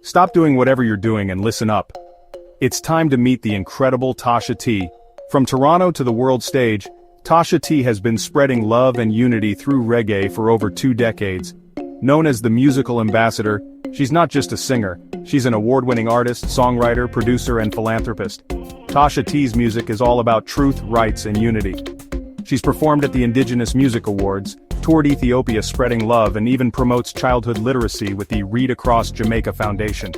Stop doing whatever you're doing and listen up. It's time to meet the incredible Tasha T. From Toronto to the world stage, Tasha T has been spreading love and unity through reggae for over 2 decades. Known as the musical ambassador, she's not just a singer, she's an award-winning artist, songwriter, producer, and philanthropist. Tasha T's music is all about truth, rights, and unity. She's performed at the Indigenous Music Awards, toured Ethiopia spreading love, and even promotes childhood literacy with the Read Across Jamaica Foundation.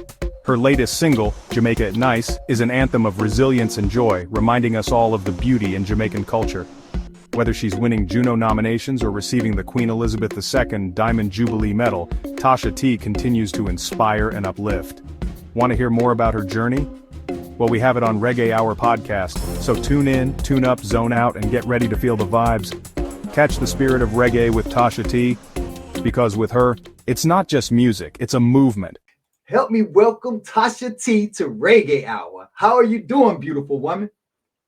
Her latest single, Jamaica It Nice, is an anthem of resilience and joy, reminding us all of the beauty in Jamaican culture. Whether she's winning Juno nominations or receiving the Queen Elizabeth II Diamond Jubilee Medal, Tasha T continues to inspire and uplift. Want to hear more about her journey? Well, we have it on Reggae Hour Podcast, so tune in, tune up, zone out, and get ready to feel the vibes. Catch the spirit of reggae with Tasha T, because with her, it's not just music, it's a movement. Help me welcome Tasha T to Reggae Hour. How are you doing, beautiful woman?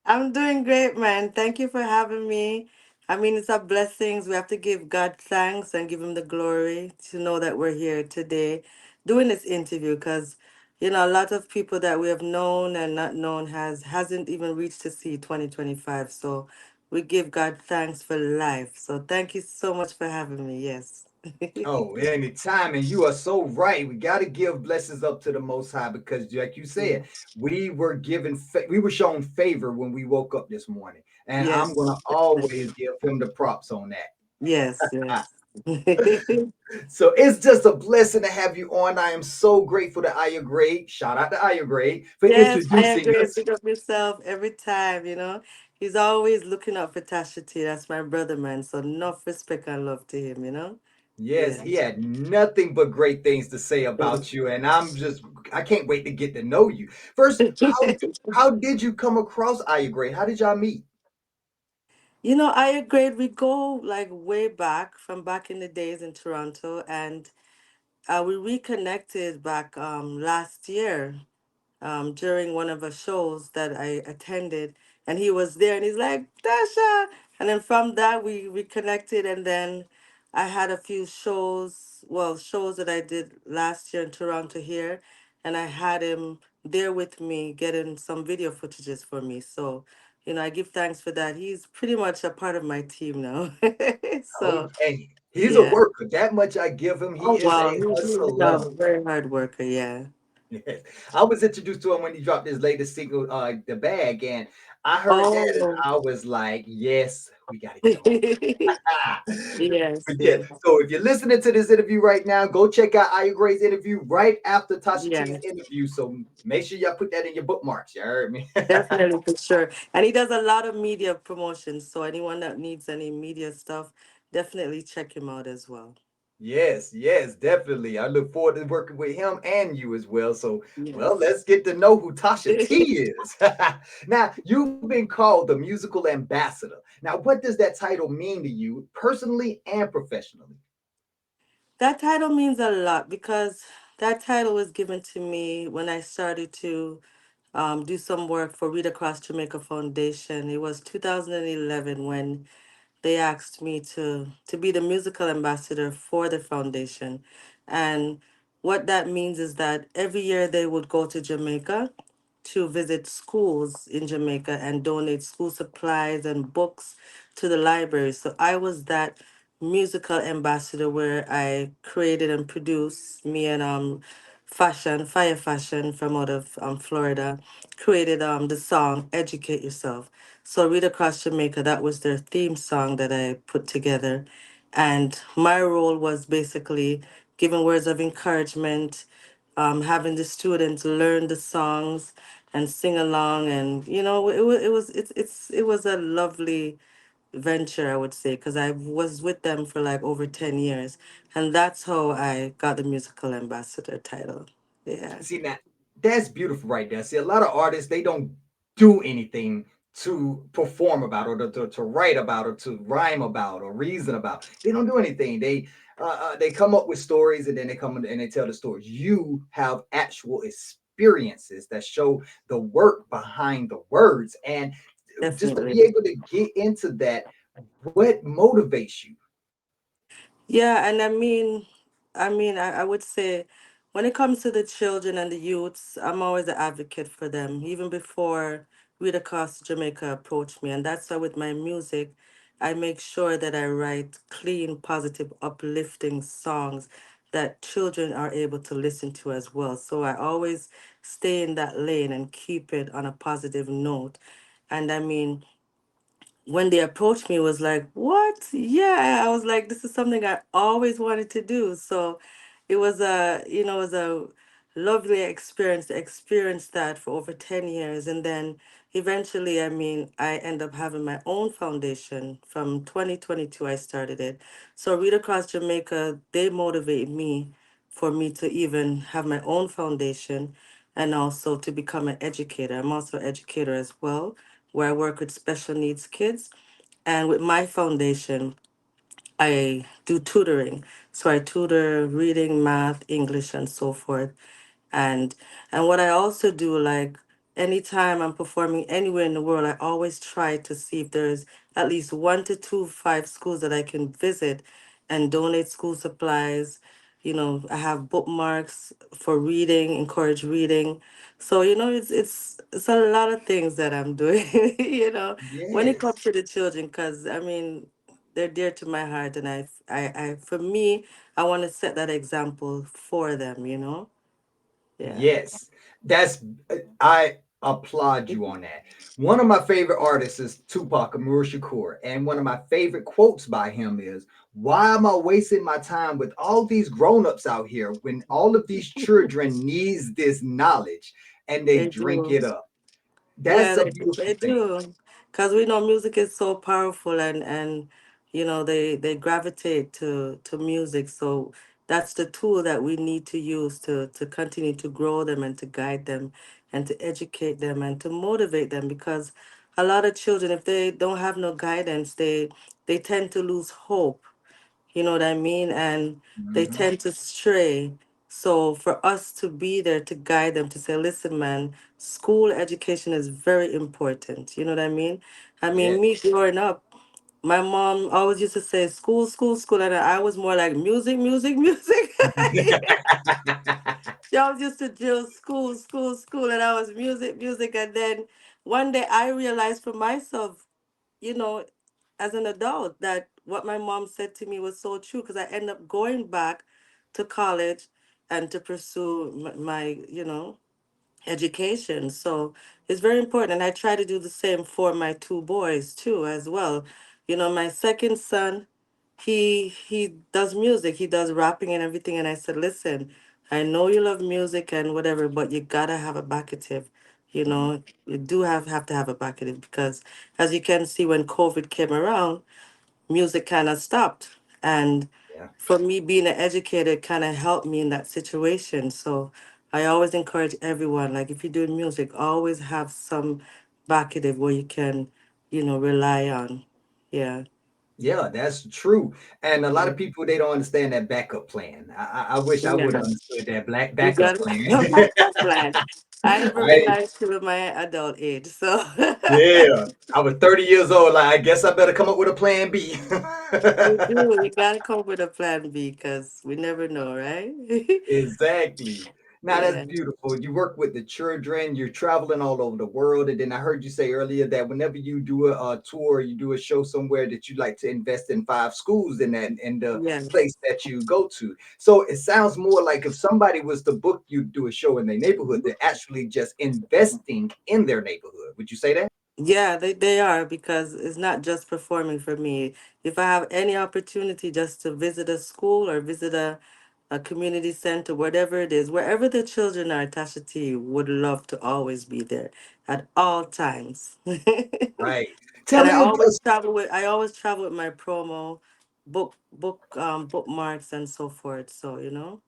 I'm doing great, man. Thank you for having me. I mean, it's our blessings. We have to give God thanks and give him the glory to know that we're here today doing this interview because, a lot of people that we have known and not known hasn't even reached to see 2025. So we give God thanks for life. So thank you so much for having me. Yes. Oh, anytime, and you are so right. We got to give blessings up to the Most High because, like you said, we were we were shown favor when we woke up this morning, and I'm gonna Yes. always give him the props on Yes, that. yes. So it's just a blessing to have you on. I am so grateful to Aya Grade. Shout out to Aya Grade for Yes, I introducing agree. us. Pick up yourself every time. He's always looking out for Tasha T. That's my brother, man. So enough respect and love to him. Yes, Yeah. he had nothing but great things to say about you, and I can't wait to get to know you. First, how did you come across Aya Grade? How did y'all meet? I agree. We go like way back from back in the days in Toronto, and we reconnected back last year. During one of the shows that I attended, and he was there, and he's like, Tasha. And then from that, we connected, and then I had a few shows that I did last year in Toronto here, and I had him there with me getting some video footages for me. So, I give thanks for that. He's pretty much a part of my team now. So, Okay, he's a yeah. worker. That much I give him. He Oh, is wow. a He's hustler. a very hard worker. Yeah. Yes. I was introduced to him when he dropped his latest single, The Bag, and I heard that and Oh. I was like, yes, we got to get on. Yes, But yeah, yes, so if you're listening to this interview right now, go check out Aya Gray's interview right after Tasha T's yes, interview. So make sure y'all put that in your bookmarks. You heard me? definitely for sure. And he does a lot of media promotions. So anyone that needs any media stuff, definitely check him out as well. Yes, yes, definitely. I look forward to working with him and you as well. So, well, Yes. let's get to know who Tasha T is. Now, you've been called the musical ambassador. Now, what does that title mean to you personally and professionally? That title means a lot because that title was given to me when I started to do some work for Read Across Jamaica Foundation. It was 2011 when they asked me to be the musical ambassador for the foundation. And what that means is that every year they would go to Jamaica to visit schools in Jamaica and donate school supplies and books to the libraries. So I was that musical ambassador where I created and produced me and Fire Fashion from out of Florida created the song Educate Yourself. So Read Across Jamaica, that was their theme song that I put together. And my role was basically giving words of encouragement, having the students learn the songs and sing along. And it was a lovely venture, I would say, because I was with them for like over 10 years. And that's how I got the musical ambassador title. Yeah. See, now that's beautiful right there. See, a lot of artists, they don't do anything to perform about or to write about or to rhyme about or reason about. They don't do anything. They come up with stories and then they come and they tell the stories. You have actual experiences that show the work behind the words. And just to be Definitely. able to get into that, what motivates you? Yeah, and I mean, I would say when it comes to the children and the youths, I'm always an advocate for them, even before Read Across Jamaica approached me. And that's why with my music, I make sure that I write clean, positive, uplifting songs that children are able to listen to as well. So I always stay in that lane and keep it on a positive note. And I mean, when they approached me, it was like, what? Yeah, I was like, this is something I always wanted to do. So it was it was a lovely experience to experience that for over 10 years. And then eventually, I mean, I end up having my own foundation. From 2022 I started it. So Read Across Jamaica, they motivate me for me to even have my own foundation and also to become an educator. I'm also an educator as well, where I work with special needs kids. And with my foundation, I do tutoring. So I tutor reading, math, English, and so forth. And what I also do, like anytime I'm performing anywhere in the world, I always try to see if there's at least one to two, five schools that I can visit and donate school supplies. You know, I have bookmarks for reading, encourage reading. So, you know, it's a lot of things that I'm doing, when it Yes. comes to the children, because I mean, they're dear to my heart, and for me, I want to set that example for them. Yeah. Yes, that's I applaud you on that. One of my favorite artists is Tupac Amur Shakur, and one of my favorite quotes by him is, "Why am I wasting my time with all these grown-ups out here when all of these children needs this knowledge and they They drink do. it up?" Yeah, That's a they beautiful thing. do. Because we know music is so powerful, and they gravitate to music. So that's the tool that we need to use to continue to grow them and to guide them and to educate them and to motivate them, because a lot of children, if they don't have no guidance, they tend to lose hope, you know what I mean? And they Mhm. tend to stray. So for us to be there to guide them, to say, listen, man, school education is very important. You know what I mean? I mean, Yes. me growing up, my mom always used to say, school, school, school. And I was more like, music, music, music. She always used to drill school, school, school. And I was music, music. And then one day I realized for myself, you know, as an adult, that what my mom said to me was so true, because I ended up going back to college and to pursue my education. So it's very important. And I try to do the same for my two boys too, as well. You know, my second son, he does music, he does rapping and everything. And I said, listen, I know you love music and whatever, but you gotta have a backative. You Mhm. know, you do have to have a backative, because as you can see, when COVID came around, music kind of stopped. And Yeah. for me, being an educator kind of helped me in that situation. So I always encourage everyone, like if you're doing music, always have some backative where you can, rely on. Yeah. Yeah, that's true. And a lot Yeah. of people they don't understand that backup plan. I wish I would have Yeah. understood that black You backup got plan. a backup plan. I never I realized till my adult age. So Yeah, I was 30 years old. Like, I guess I better come up with a plan B. you do. You gotta come up with a plan B, because we never know, right? Exactly. Now that's Yeah. beautiful. You work with the children, you're traveling all over the world. And then I heard you say earlier that whenever you do a tour, you do a show somewhere, that you like to invest in five schools in the Yes. place that you go to. So it sounds more like if somebody was to book you to do a show in their neighborhood, they're actually just investing in their neighborhood. Would you say that? Yeah, they are, because it's not just performing for me. If I have any opportunity just to visit a school or visit a community center, whatever it is, wherever the children are, Tasha T would love to always be there at all times. Right. Tell And me about I always travel with my promo, bookmarks and so forth. So,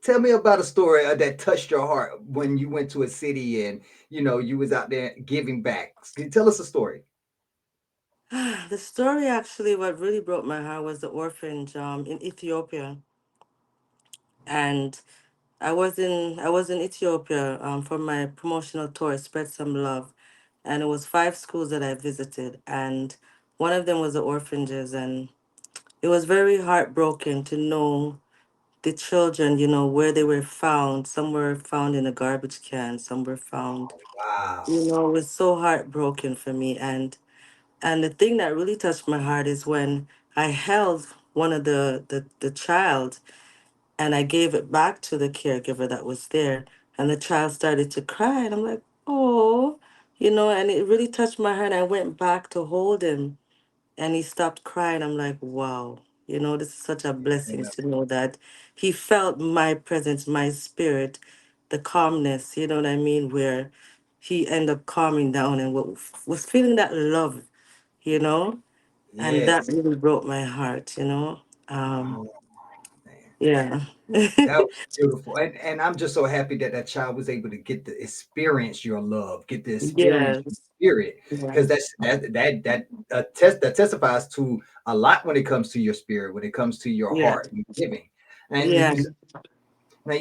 tell me about a story that touched your heart when you went to a city and you was out there giving back. Can you tell us a story? the story, actually, what really broke my heart was the orphanage in Ethiopia. And I was in Ethiopia for my promotional tour, Spread Some Love, and it was five schools that I visited, and one of them was the orphanages, and it was very heartbroken to know the children, where they were found. Some were found in a garbage can, some were found, Wow. it was so heartbroken for me. And the thing that really touched my heart is when I held one of the child and I gave it back to the caregiver that was there, and the child started to cry, and I'm like, oh, and it really touched my heart. I went back to hold him, and he stopped crying. I'm like, wow, this is such a blessing Yeah. to know that he felt my presence, my spirit, the calmness, you know what I mean, where he ended up calming down and was feeling that love, you know, and that Yes. really broke my heart. Um, Oh, man. yeah. That was beautiful. And I'm just so happy that that child was able to get to experience your love, get to experience your Yes. spirit, Yeah. because that testifies to a lot when it comes to your spirit, when it comes to your Yeah. heart and giving. And Yeah. you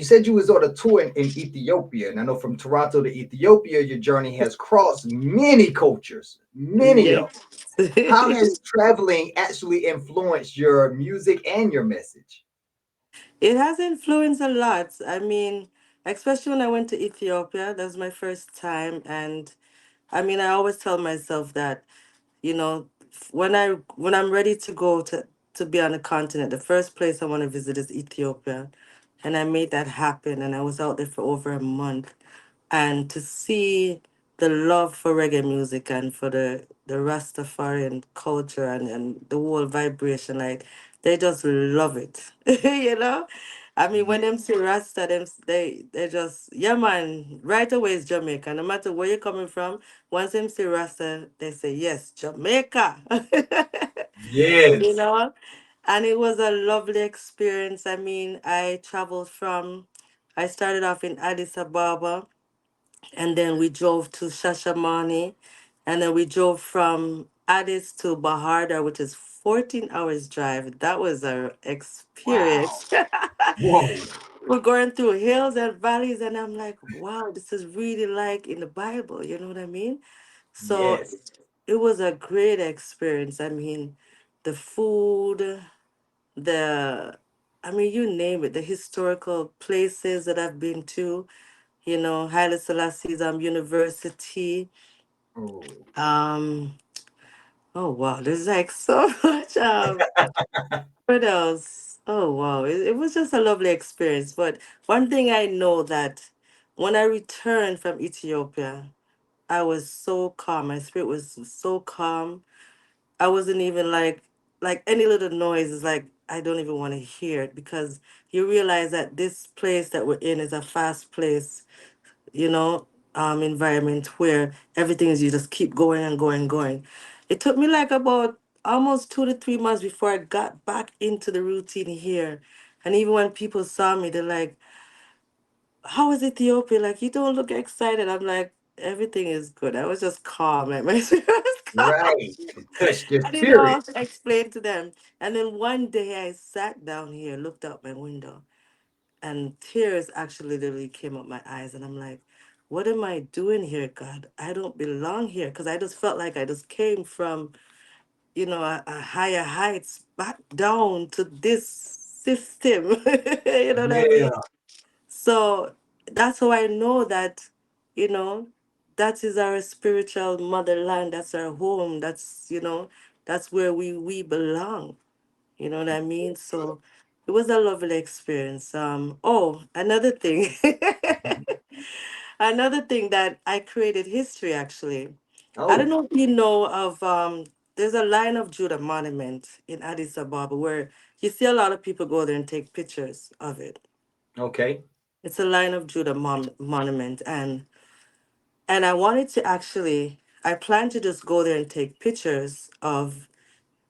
said you was on a tour in Ethiopia, and I know from Toronto to Ethiopia, your journey has crossed many cultures, many of them. Yes. How has traveling actually influenced your music and your message? It has influenced a lot. I mean, especially when I went to Ethiopia, that was my first time. And I mean, I always tell myself that, when I'm ready to go to be on the continent, the first place I want to visit is Ethiopia. And I made that happen, and I was out there for over a month. And to see the love for reggae music and for the Rastafarian culture and the whole vibration, like they just love it, you know. I mean, when Yeah. them see Rasta, they just, yeah man, right away it's Jamaica. No matter where you're coming from, once them see Rasta, they say yes, Jamaica. you Yes. know, and it was a lovely experience. I mean, I started off in Addis Ababa, and then we drove to Shashamane, and then we drove from Addis to Baharda, which is 14 hours drive. That was our Wow. experience. Whoa. We're going through hills and valleys, and I'm like, wow, this is really like in the Bible, you know what I mean? So Yes. it was a great experience. I mean, the food, the I mean, you name it, the historical places that I've been to, Haile Selassie's university. Oh. Um, oh wow, there's like so much. What else? Oh wow, it was just a lovely experience. But one thing I know that when I returned from Ethiopia, I was so calm. My spirit was so calm. I wasn't even like any little noise is like I don't even want to hear it, because you realize that this place that we're in is a fast place, you know, environment where everything is, you just keep going and going and going. It took me like about almost 2 to 3 months before I got back into the routine here. And even when people saw me, they're like, how is Ethiopia? Like, you don't look excited. I'm like, everything is good. I was just calm. Like, my spirit was calm. Right. It touched your I didn't know spirit. how to explain to them. And then one day I sat down here, looked out my window, and tears actually literally came up my eyes, and I'm like, what am I doing here, God? I don't belong here, because I just felt like I just came from, a higher heights back down to this system. You know what I mean? Yeah. So that's how I know that, you know that is our spiritual motherland. That's our home. That's where we belong. You know what I mean? So it was a lovely experience. Oh, another thing. Another thing that I created history actually. I don't Oh, know if you know of there's a Lion of Judah monument in Addis Ababa where you see a lot of people go there and take pictures of it. okay. It's a Lion of Judah monument, and I wanted to actually I planned to just go there and take pictures of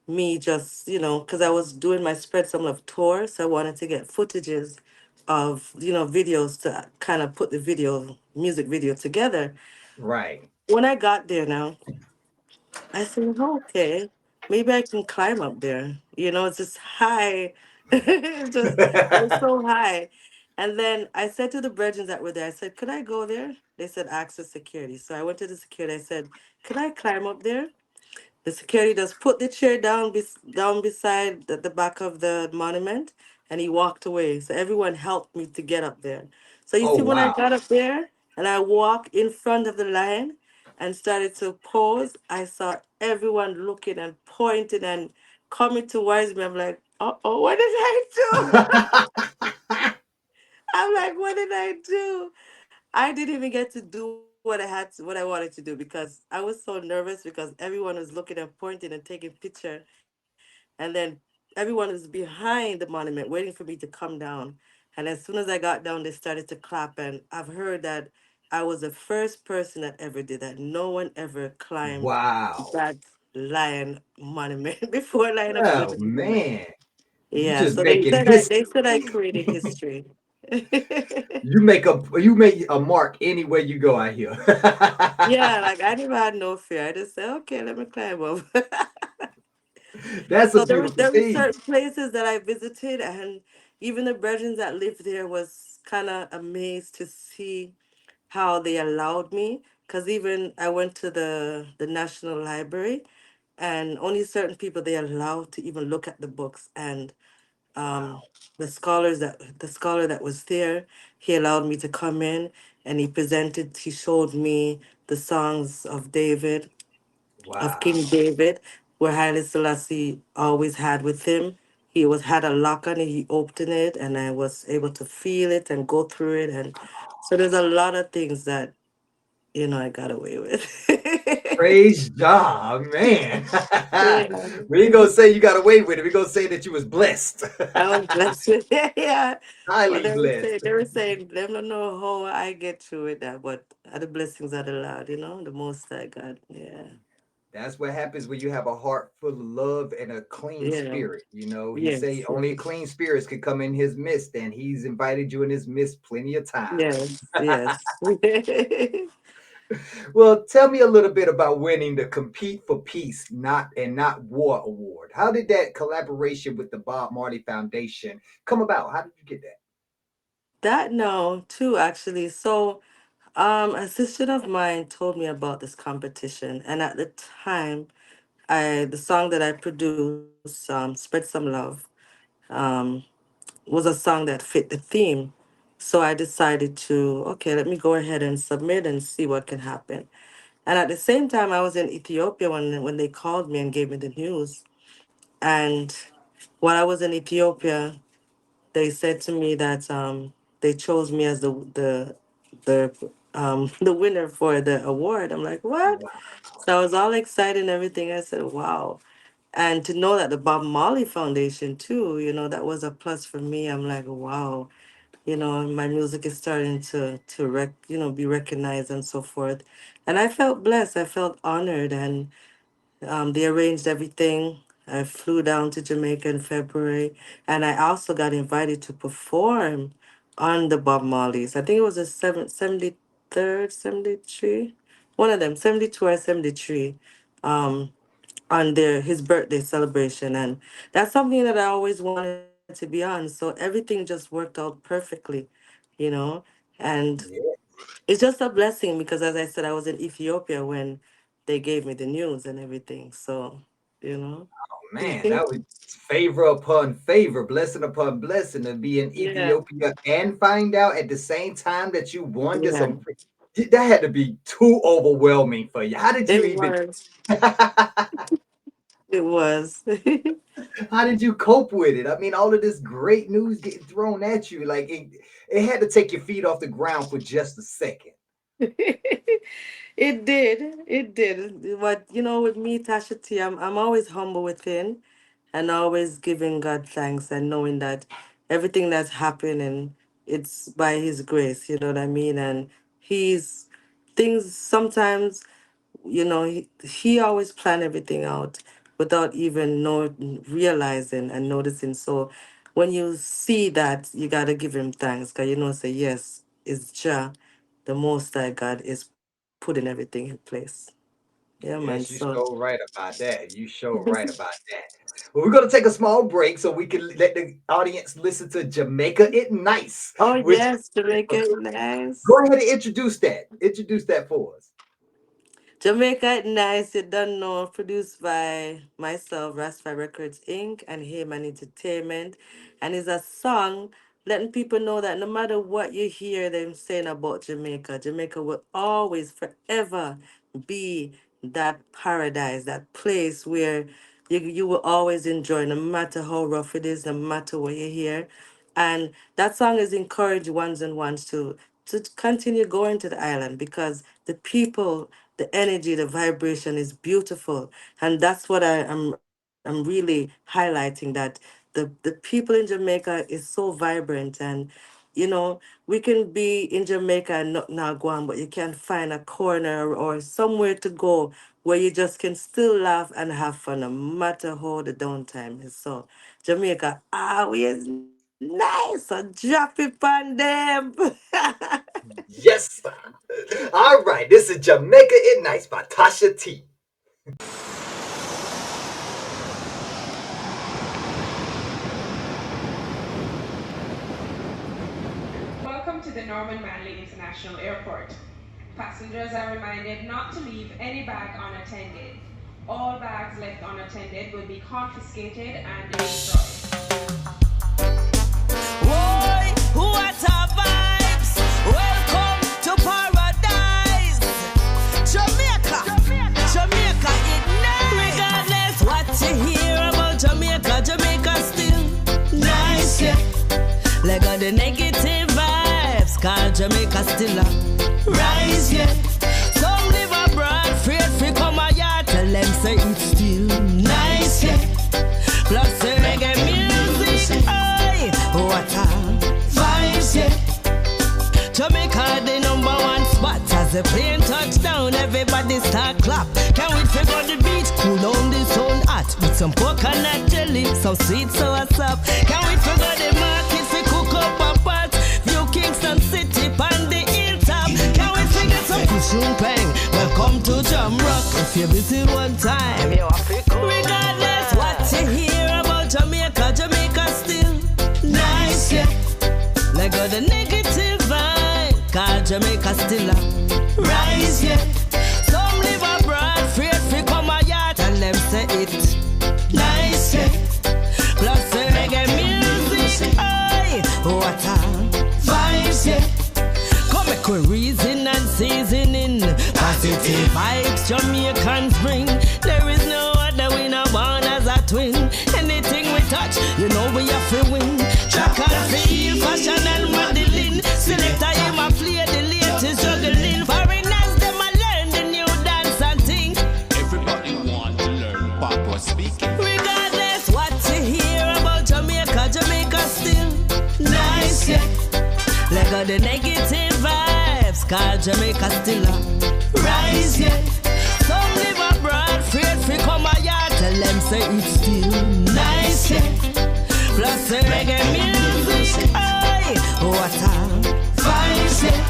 me, just because I was doing my spread some of tour, so I wanted to get footages of videos to kind of put the music video together. Right. When I got there now, I said, "Oh, okay, maybe I can climb up there, it's just high." It was so high. And then I said to the brethren that were there, I said, could I go there? They said access security. So I went to the security. I said, could I climb up there? The security just put the chair down beside the back of the monument, and he walked away. So everyone helped me to get up there. So you Oh see, when I wow. got up there and I walked in front of the lion and started to pose, I saw everyone looking and pointing and coming towards me. I'm like, oh, what did I do? I'm like, what did I do? I didn't even get to do what I wanted to do because I was so nervous because everyone was looking and pointing and taking picture, and then everyone was behind the monument waiting for me to come down. And as soon as I got down, they started to clap. And I've heard that I was the first person that ever did that. No one ever climbed Wow. that lion monument before Lion of Oh Jubilee. man. You Yeah, just so making history. they said I created history. You make a mark anywhere you go out here. Yeah, like I never had no fear. I just said, okay, let me climb up. That's a So beautiful there were thing. certain places that I visited, and even the brethren that lived there was kind of amazed to see how they allowed me. Because even I went to the National Library, and only certain people they allowed to even look at the books. And um, Wow. the scholar that was there, he allowed me to come in, and he showed me the songs of David, of Wow. King David, where Haile Selassie always had with him. He was had a lock on it, he opened it, and I was able to feel it and go through it. And so there's a lot of things that, I got away with. Praise God, man. Yeah. We ain't gonna say you got away with it. We gonna say that you was blessed. I was blessed with it. Yeah. But Highly blessed. they were saying, they don't know how I get through with that, but the blessings are the Lord, the most I got. Yeah. That's what happens when you have a heart full of love and a clean Yeah. spirit. He say Yes. only clean spirits can come in his midst, and he's invited you in his midst plenty of times. Yes. Yes. Well, tell me a little bit about winning the Compete for Peace, not War award. How did that collaboration with the Bob Marley Foundation come about? How did you get that? That no, too, actually. So, a sister of mine told me about this competition, and at the time, the song that I produced, "Spread Some Love," um, was a song that fit the theme. So I decided to, okay, let me go ahead and submit and see what can happen. And at the same time, I was in Ethiopia when they called me and gave me the news. And while I was in Ethiopia, they said to me that they chose me as the the winner for the award. I'm like, what? Wow. So I was all excited and everything. I said, wow. And to know that the Bob Marley Foundation too, that was a plus for me. I'm like, wow, my music is starting to be recognized and so forth. And I felt blessed. I felt honored, and they arranged everything. I flew down to Jamaica in February, and I also got invited to perform on the Bob Marleys. I think it was the 73rd, 73, one of them, 72 or 73, um, on his birthday celebration. And that's something that I always wanted to be on. So everything just worked out perfectly, you know. And Yeah. it's just a blessing because, as I said, I was in Ethiopia when they gave me the news and everything. So, you know. Man, that was favor upon favor, blessing upon blessing to be in Yeah, Ethiopia and find out at the same time that you won this. yeah. That had to be too overwhelming for you. How did you It even? was. It was. How did you cope with it? I mean, all of this great news getting thrown at you, like it had to take your feet off the ground for just a second. It did. It did. But with me, Tasha T, I'm always humble within and always giving God thanks and knowing that everything that's happening, it's by His grace, you know what I mean? And He's things sometimes, he always planned everything out without even realizing and noticing. So when you see that, you gotta give him thanks, because say yes, it's Jah, the Most High God is putting everything in place. Yeah, man. So Yes, you so right about that. You so right about that. Well, we're gonna take a small break so we can let the audience listen to Jamaica It Nice, oh which yes, to make it nice. go ahead and introduce that. Introduce that for us. Jamaica Nice, you don't know, produced by myself, Rastafari Records Inc. and H.I.M Entertainment. And it's a song letting people know that no matter what you hear them saying about Jamaica, Jamaica will always, forever be that paradise, that place where you will always enjoy, no matter how rough it is, no matter what you hear. And that song is encourage ones and ones to continue going to the island because the people, the energy, the vibration is beautiful. And that's what I'm really highlighting, that the people in Jamaica is so vibrant. And we can be in Jamaica and not now go on, but you can find a corner or somewhere to go where you just can still laugh and have fun no matter how the downtime is. So Jamaica always nice. So drop it on them. Yes, sir. All right, this is Jamaica It Nice by Tasha T. Welcome to the Norman Manley International Airport. Passengers are reminded not to leave any bag unattended. All bags left unattended will be confiscated and destroyed. Boy, what a vibes! Welcome to paradise, Jamaica. Jamaica ignite. Regardless what you hear about Jamaica, Jamaica still nice, yeah. Like all the negative vibes, cause Jamaica still a rise, yeah. Some live abroad, afraid free come a yard, tell them say it's still nice, yeah. Plus the reggae music, aye, what a vibes, yeah. Jamaica the number one spot. As the plane touchdown, everybody start clap. Can't wait for go to the beach, cool down the sun hot with some coconut jelly, some sweet sour sap. Can't wait for go to the market for cook up a pot. View Kingston City on the hilltop. Can't wait for get some cushion pang. Welcome to Jam Rock. If you visit one time, regardless what you hear about Jamaica, Jamaica still nice, yeah. Like all the negative vibe, cause Jamaica still a rise, yeah. Some live abroad, afraid free come a yard, and them say it nice, yeah. Plus the reggae music, aye, what a vibes, yeah. Come make we reason and seasoning, positive vibes Jamaicans bring. There is no other winner born as a twin. Anything we touch, you know we have to win. Track and feel, fashion and modeling. Selector, you ma play the latest juggling. Foreigners, them a learn the new dance and thing. Everybody want to learn Papa speaking. Regardless what you hear about Jamaica, Jamaica still nice, yeah. Like all the negative vibes, cause Jamaica still a rise, yeah. Some live abroad, afraid free come a yard, tell them say it's still nice, yeah. Plus the reggae music, aye, what a vibes, yeah.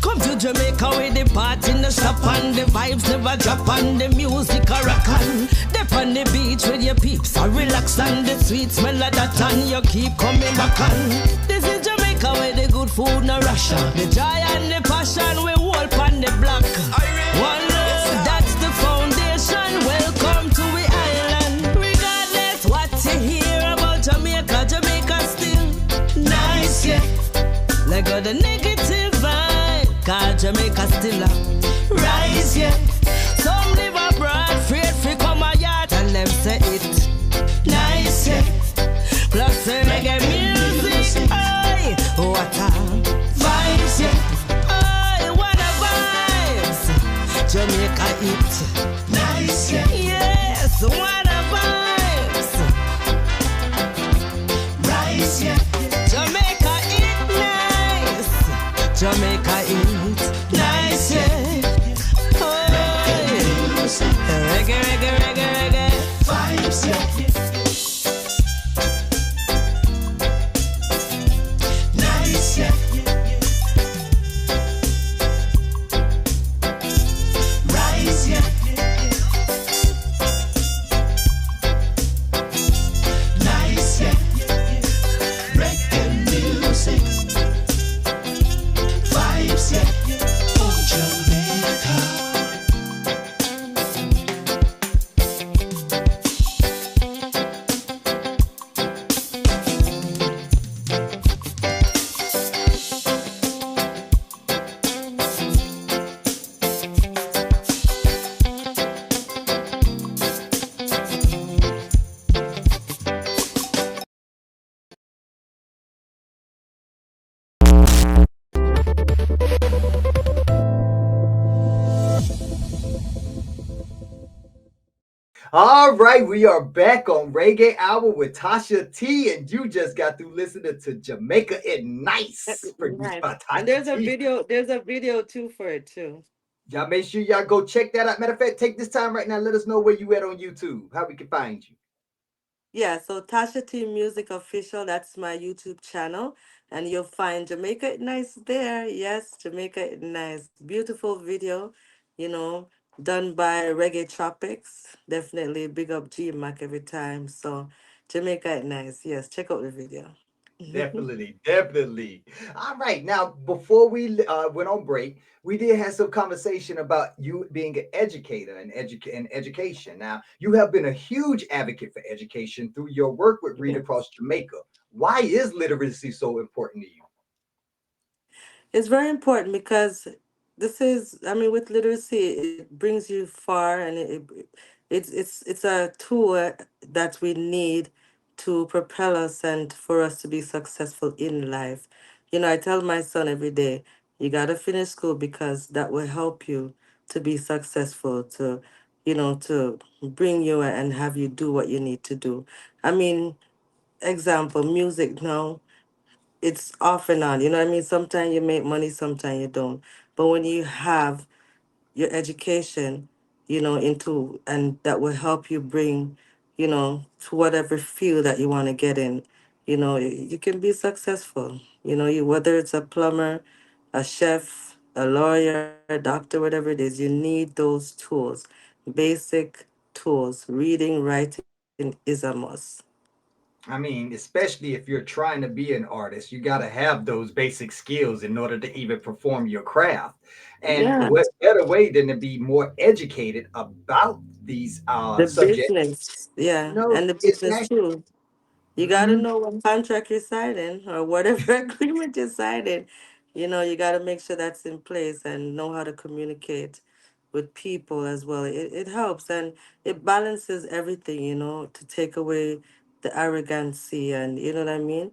Come to Jamaica with the party in the shop and the vibes never drop and the music a rock on. Dip on the beach with your peeps, I relax and the sweet smell of that and you keep coming back on. This is Jamaica where the good food no Russia. The joy and the passion we hold on the block. One love, that's the foundation. Welcome to the island. Regardless what you hear about Jamaica, Jamaica still nice, yeah. Like all the negative vibe, cause Jamaica still a rise, yeah. Some live abroad, afraid free come a yard, and them say it nice, yeah. Plus the reggae music, aye, what a vibes, yeah. Aye, what a vibes. Jamaica it nice, yeah. Yes, what a vibes. Rise, yeah. Jamaica it nice. Jamaica it nice, yeah. Oh, yeah. Reggae, reggae, reggae, reggae. Vibes, yeah. Nice, yeah. Rise, yeah. Nice, yeah. Reggae music. Vibes, yeah. All right, we are back on Reggae Hour with Tasha T, and you just got through listening to Jamaica It Nice, produced Nice. by And Tasha T. there's a video too for it too. Y'all make sure y'all go check that out. Matter of fact, take this time right now. Let us know where you at on YouTube, how we can find you. Yeah, so Tasha T Music Official, that's my YouTube channel. And you'll find Jamaica It Nice there. Yes, Jamaica It Nice. Beautiful video, you know, done by Reggae Tropics. Definitely big up G Mac every time. So Jamaica It Nice. Yes, check out the video. Definitely, definitely. All right, now before we went on break, we did have some conversation about you being an educator and education. Now, you have been a huge advocate for education through your work with Read Across Yes. Jamaica. Why is literacy so important to you? It's very important because this is, I mean, with literacy, it brings you far, and it's a tool that we need to propel us and for us to be successful in life. You know, I tell my son every day, you got to finish school because that will help you to be successful, to, to bring you and have you do what you need to do. I mean, example, music now, it's off and on. You know what I mean? Sometimes you make money, sometimes you don't. But when you have your education, into and that will help you bring, to whatever field that you want to get in, you can be successful. You whether it's a plumber, a chef, a lawyer, doctor, whatever it is, you need those tools. Basic tools. Reading, writing is a must. I mean, especially if you're trying to be an artist, you got to have those basic skills in order to even perform your craft. And Yeah. what better way than to be more educated about these The subjects? business, yeah, No, and the business exactly. too. You got to Hmm. know what contract you're signing or whatever agreement you're signing. You got to make sure that's in place and know how to communicate with people as well. It helps and it balances everything, to take away the arrogancy and you know what I mean?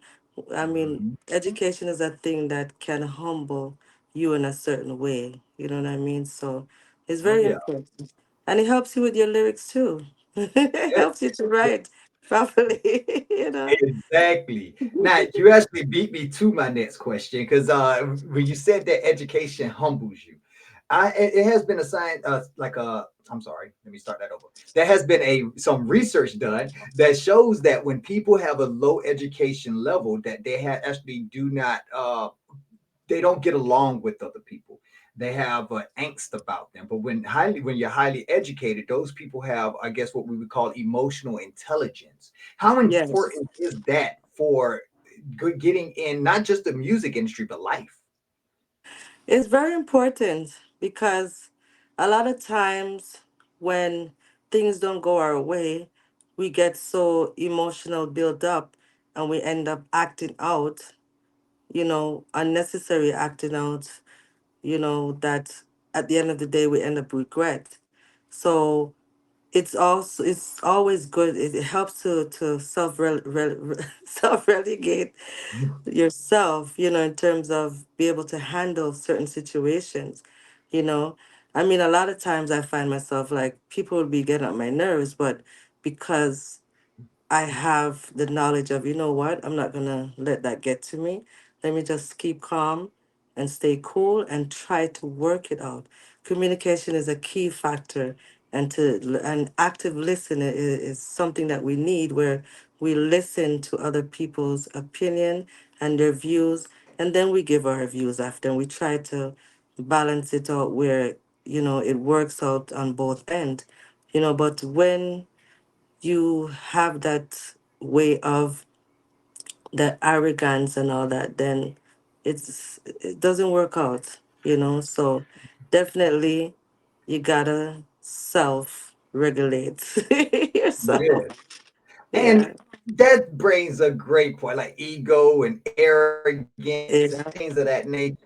I mean, education is a thing that can humble you in a certain way. You know what I mean? So it's Oh very yeah. important. And it helps you with your lyrics too. It helps you to write properly, you know? Exactly. Now you actually beat me to my next question because when you said that education humbles you, it has been assigned like a. I'm sorry. Let me start that over. There has been some research done that shows that when people have a low education level, that they actually do not they don't get along with other people. They have angst about them. But when you're highly educated, those people have, I guess, what we would call emotional intelligence. How Yes. important is that for getting in not just the music industry but life? It's very important because a lot of times when things don't go our way, we get so emotional built up and we end up acting out, unnecessary acting out, that at the end of the day we end up regret. So it's always good. It helps to self relegate yourself, in terms of be able to handle certain situations, you know. I mean, a lot of times I find myself like people would be getting on my nerves, but because I have the knowledge of, you know what, I'm not gonna let that get to me. Let me just keep calm and stay cool and try to work it out. Communication is a key factor, and active listening is something that we need, where we listen to other people's opinion and their views, and then we give our views after, and we try to balance it out where it works out on both ends. But when you have that way of the arrogance and all that, then it doesn't work out, So definitely you gotta self regulate yourself. Yeah. And Yeah. that brings a great point, like ego and arrogance and things of Yeah. that nature.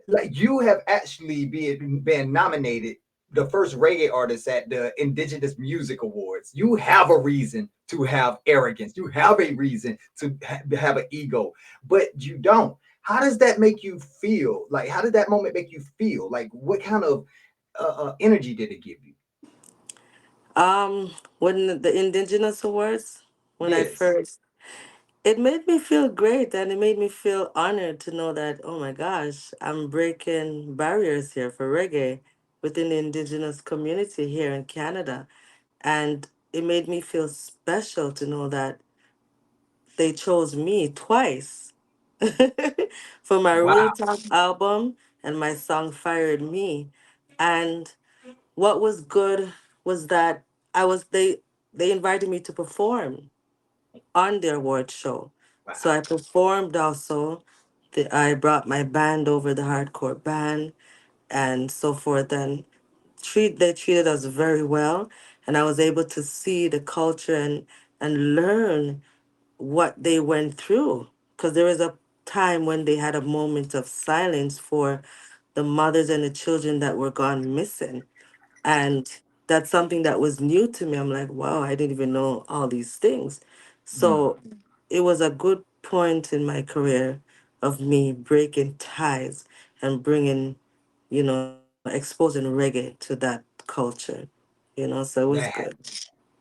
Like you have actually been nominated the first reggae artist at the Indigenous Music Awards. You have a reason to have arrogance. You have a reason to have an ego, but you don't. How does that make you feel? Like, how did that moment make you feel? Like, what kind of energy did it give you? When the Indigenous Awards, when I Yes. first, it made me feel great and it made me feel honored to know that, oh my gosh, I'm breaking barriers here for reggae within the Indigenous community here in Canada. And it made me feel special to know that they chose me twice for my Real Wow. Talk album and my song Fired Me. And what was good was that I was they invited me to perform on their award show. So I Wow. performed also. I brought my band over, the hardcore band, and so forth. And they treated us very well. And I was able to see the culture and learn what they went through. Because there was a time when they had a moment of silence for the mothers and the children that were gone missing. And that's something that was new to me. I'm like, wow, I didn't even know all these things. Mm. So it was a good point in my career of me breaking ties and bringing, exposing reggae to that culture, so it was That good.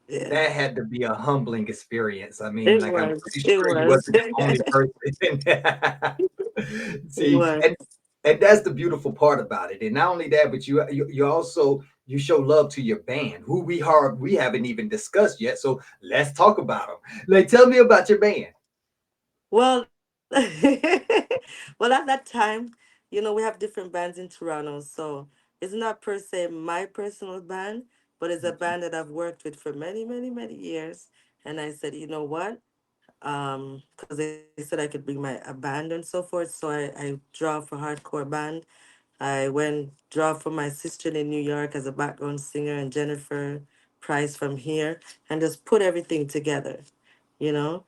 Yeah. that had to be a humbling experience. I mean, It like, I'm was. pretty It sure you was. wasn't the only person. It See, was. and that's the beautiful part about it. And not only that, but you also you show love to your band, who we haven't even discussed yet. So let's talk about them. Like, tell me about your band. Well, well, at that time, we have different bands in Toronto, so it's not per se my personal band, but it's a band that I've worked with for many, many, many years. And I said, you know what? Because they said I could bring a band and so forth, so I draw for hardcore band. I went draw for my sister in New York as a background singer and Jennifer Price from here, and just put everything together, you know.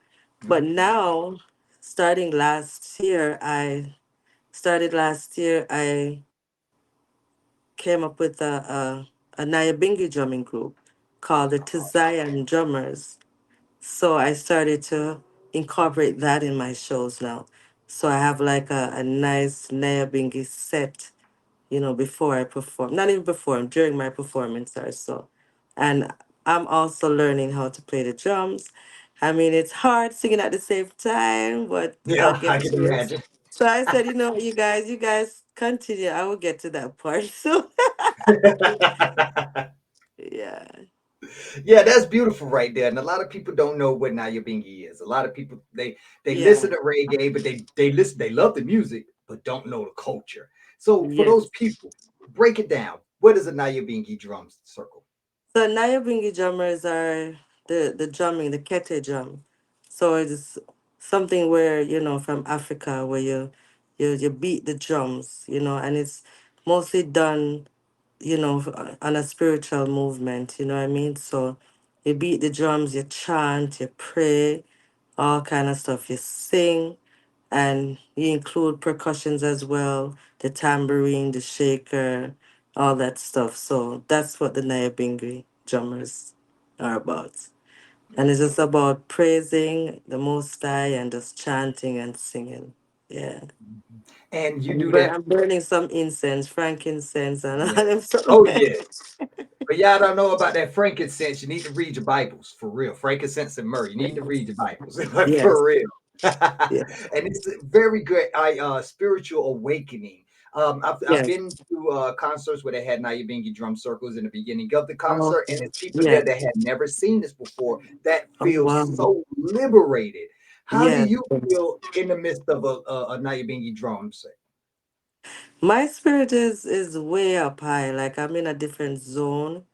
But now, I came up with a Nyabingi drumming group called the Tizayan Drummers. So I started to incorporate that in my shows now. So I have like a nice Nyabingi set, before I perform. Not even perform, during my performance or so. And I'm also learning how to play the drums. I mean, it's hard singing at the same time, but I'll Yeah, I get can to it. imagine. So I said, you guys continue. I will get to that part. So yeah, Yeah, that's beautiful right there. And a lot of people don't know what Nyabingi is. A lot of people they listen yeah, to reggae, but they love the music, but don't know the culture. So for those yes. people, break it down. What is a Nyabingi drum circle? So Nyabingi drummers are the drumming, the kete drum. So it's something where, from Africa where you beat the drums, and it's mostly done, on a spiritual movement, you know what I mean? So you beat the drums, you chant, you pray, all kind of stuff. You sing, and you include percussions as well, the tambourine, the shaker, all that stuff. So that's what the Nyabingi drummers are about. And it's just about praising the Most High and just chanting and singing. Yeah. And you I'm, do bur- that. I'm burning some incense, frankincense, and all Yeah. them stuff. Oh yeah. But y'all don't know about that frankincense. You need to read your Bibles for real. Frankincense and myrrh. You need to read your Bibles like Yes. for real. Yeah. And it's a very good spiritual awakening. I've Yes. been to concerts where they had Nyabingi drum circles in the beginning of the concert, and Okay. there's people there Yeah. that had never seen this before that Oh, feel wow. so liberated. How do Yeah. you feel in the midst of a Nyabingi drum set? My spirit is way up high. Like I'm in a different zone,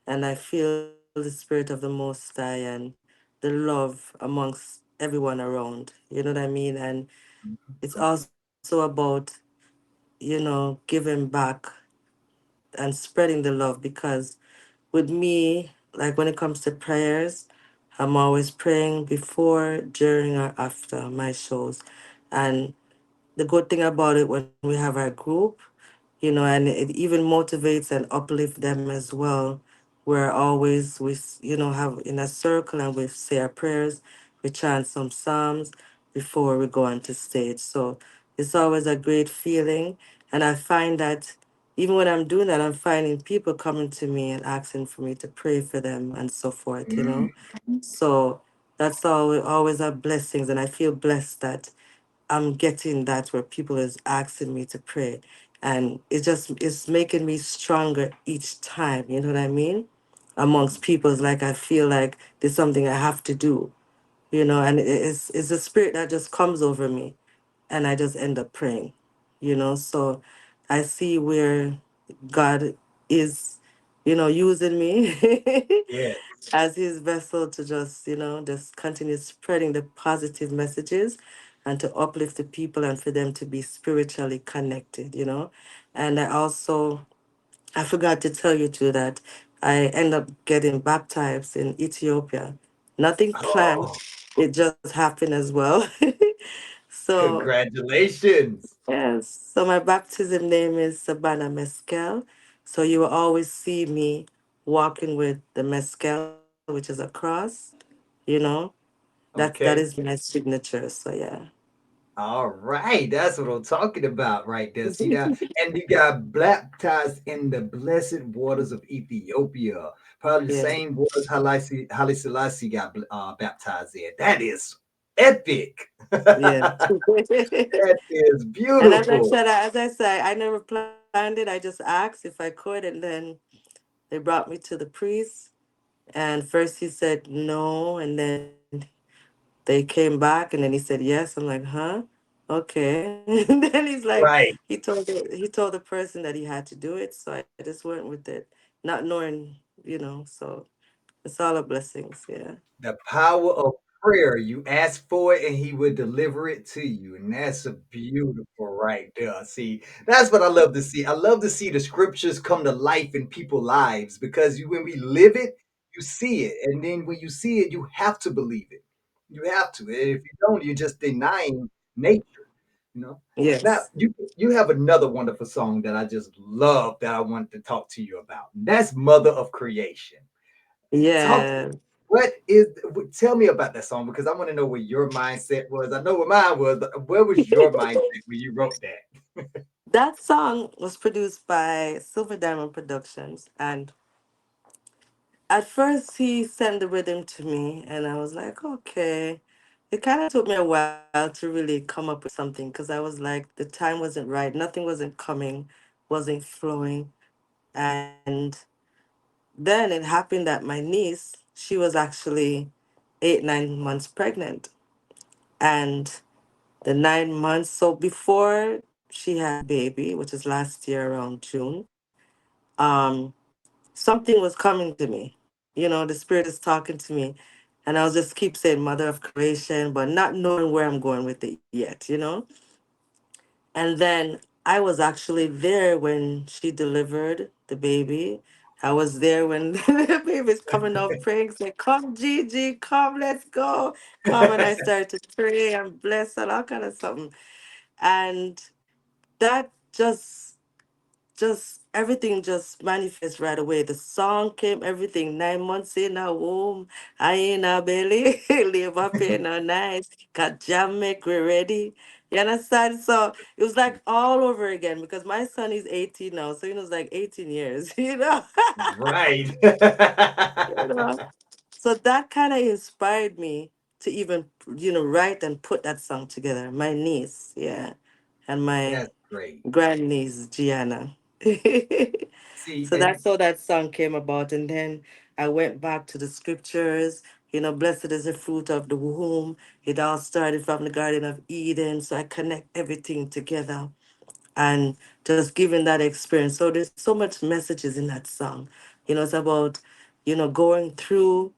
and I feel the spirit of the Most High and the love amongst everyone around. You know what I mean? And it's also about, giving back and spreading the love because with me, like when it comes to prayers, I'm always praying before, during, or after my shows. And the good thing about it when we have our group, and it even motivates and uplifts them as well. We're always have in a circle and we say our prayers, we chant some psalms before we go onto stage. So it's always a great feeling, and I find that even when I'm doing that, I'm finding people coming to me and asking for me to pray for them and so forth, you Mm, know? So that's always a blessings. And I feel blessed that I'm getting that where people is asking me to pray. And it's making me stronger each time, you know what I mean? Amongst people, it's like I feel like there's something I have to do, you know, and it's a spirit that just comes over me and I just end up praying, you know. So I see where God is, you know, using me yeah, as his vessel to just, you know, just continue spreading the positive messages and to uplift the people and for them to be spiritually connected, you know. And I forgot to tell you too that I end up getting baptized in Ethiopia. Nothing planned, oh, it just happened as well. So congratulations. yes, so my baptism name is Sabana Mescal. So you will always see me walking with the mescal, which is a cross, you know. That is Okay. my signature. So yeah. All right, that's what I'm talking about right there. See that? And you got baptized in the blessed waters of Ethiopia. Probably the Yeah. same waters Haile Selassie got baptized in. That is epic. Yeah. That is And beautiful. as I said, I never planned it. I just asked if I could, and then they brought me to the priest. And first he said no, and then they came back, and then he said yes. I'm like, huh? Okay. And then he's like, Right. he told the person that he had to do it, so I just went with it, not knowing, you know. So it's all a blessings, yeah. The power of prayer. You ask for it and he would deliver it to you. And that's a beautiful right there. See, that's what I love to see. I love to see the scriptures come to life in people's lives because when we live it, you see it. And then when you see it, you have to believe it. You have to. If you don't, you're just denying nature, you know. Now Yes. you have another wonderful song that I just love that I want to talk to you about. That's Mother of Creation. Talk Yeah. what is tell me about that song because I want to know what your mindset was. I know what mine was, but where was your mindset when you wrote that? That song was produced by Silver Diamond Productions, and at first he sent the rhythm to me, and I was like, okay. It kind of took me a while to really come up with something because I was like, the time wasn't right, nothing wasn't coming, wasn't flowing. And then it happened that my niece, she was actually 8, 9 months pregnant. And the 9 months, so before she had the baby, which is last year around June, um, something was coming to me. You know, the spirit is talking to me. And I'll just keep saying mother of creation, but not knowing where I'm going with it yet, you know? And then I was actually there when she delivered the baby. I was there when the baby's coming off praying, say, come, Gigi, come, let's go. Come. And I started to pray and bless and all kind of something. And that just everything just manifests right away. The song came, everything. 9 months in a womb, I in a belly, live up in a nice, got jam make we ready. You understand? So it was like all over again because my son is 18 now, so it was like 18 years, you know. Right. You know. So that kind of inspired me to even, you know, write and put that song together. My niece, yeah, and my That's great. grandniece Gianna. See, So and that's how that song came about. And then I went back to the scriptures, you know, blessed is the fruit of the womb. It all started from the Garden of Eden. So I connect everything together and just giving that experience. So there's so much messages in that song. You know, it's about, you know, going through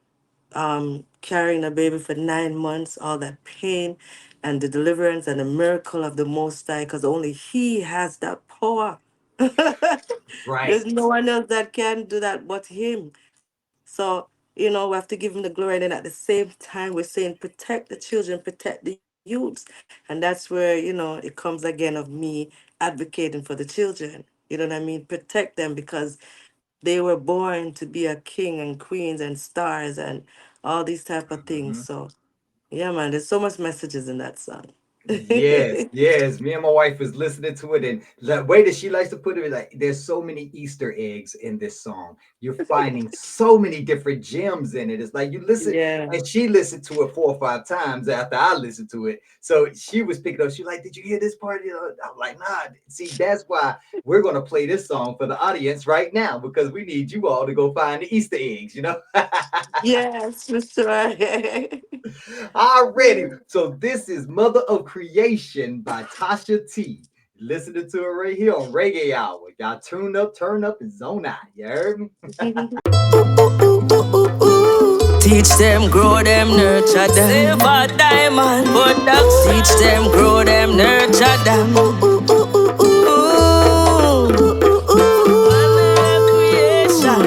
carrying a baby for 9 months, all that pain and the deliverance and the miracle of the Most High, because only He has that power. There's right. no one else that can do that but Him. So, you know, we have to give Him the glory. And then at the same time, we're saying, protect the children, protect the youths. And that's where, you know, it comes again of me advocating for the children. You know what I mean? Protect them because they were born to be a king and queens and stars and all these type of things. Mhm. So yeah, man, there's so much messages in that song. Yes, yes. Me and my wife was listening to it, and the way that she likes to put it is like there's so many Easter eggs in this song. You're finding so many different gems in it. It's like you listen, Yeah. and she listened to it 4 or 5 times after I listened to it. So she was picking up. She like, "Did you hear this part?" You know, I'm like, "Nah." See, that's why we're gonna play this song for the audience right now because we need you all to go find the Easter eggs. You know. Yes, for sure. Already. So this is Mother of Creation by Tasha T. Listening to it right here on Reggae Hour. Y'all tune up, turn up, and zone out. You heard me? Teach them, grow them, nurture them. Save a diamond, put ducks. Teach them, grow them, nurture them. Creation.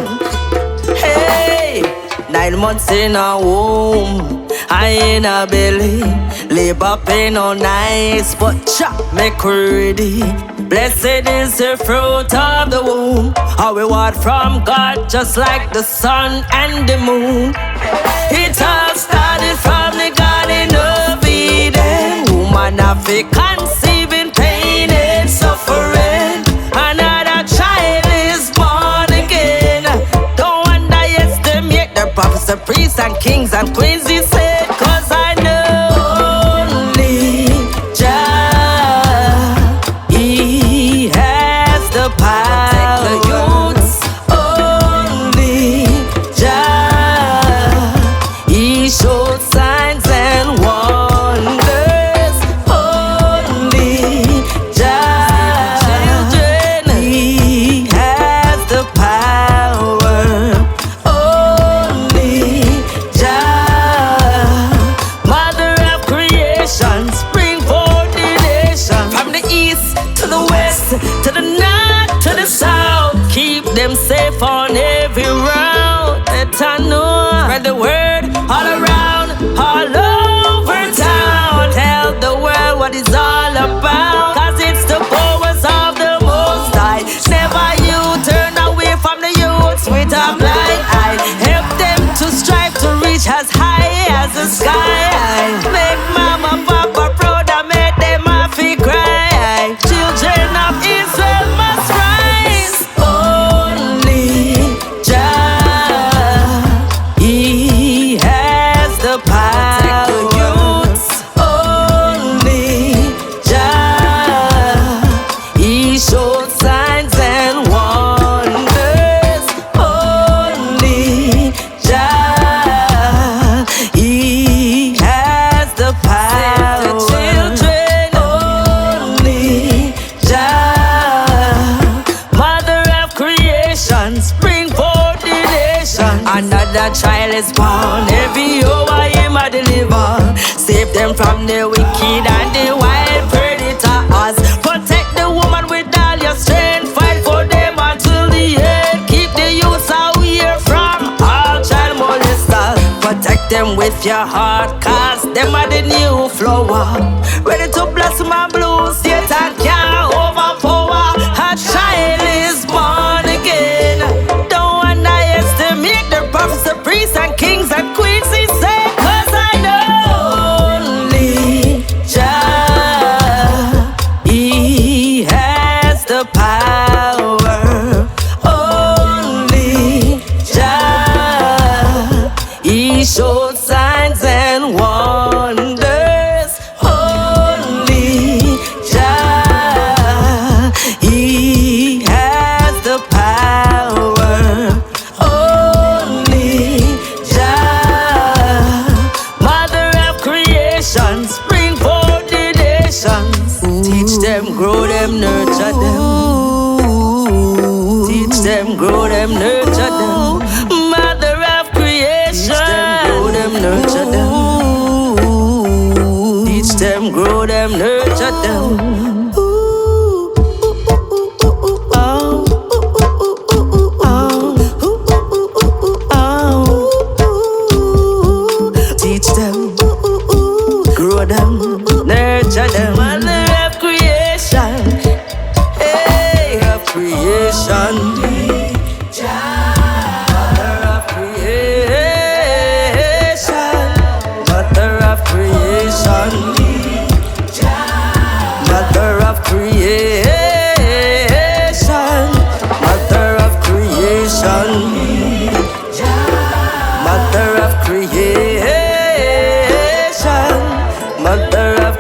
Hey, 9 months in a womb, I in a belly. Labor pain on nice, but chop make ready. Blessed is the fruit of the womb, a reward from God, just like the sun and the moon. It all started from the Garden of Eden. Woman have to conceive in pain and suffering. Another child is born again. Don't underestimate the prophets, the priests and kings and queens. He said, 'cause I know only Jah, He has the power. The youths, only Jah, He showed signs and wonders. Only Jah, children, He has the power. Only Jah, Mother of creation, spring forth the nation. From the east to the west, to the north, to the south, keep them safe on every route. Let I know, spread the word all around, all over town. Tell the world what it's all about, 'cause it's the powers of the Most High. Never you turn away from the youths with a blind eye. Help them to strive to reach as high as the sky. Make mama, papa proud and make them happy cry. Children of Israel must rise. Only Jah, He has the power. Youths, only Jah, He showed signs and wonders. Only Jah, He has the power. Save the children, only Jah, Mother of creation, spring forth the nation. Another child is born, every hour Him a deliver. Save them from the wicked and the wild predators. Protect the woman with all your strength. Fight for them until the end. Keep the youths away from all child molesters. Protect them with your heart, 'cause them are the new flower. Ready to blossom and bloom, Satan can't overpower. A child is born again. Don't underestimate the prophets, the priests and kings and queens. He said, 'cause I know only Jah, He has the power. Only Jah, He showed signs and wonders. Only Jah, He has the power. Only Jah, Mother of creation, spring forth the nations. Teach them, grow them, nurture them. Teach them, grow them, nurture them. Mother of creation, teach them, grow them, nurture them. Teach them, grow them, nurture them. Teach them, grow them, nurture them. Mother of creation, hey, of creation.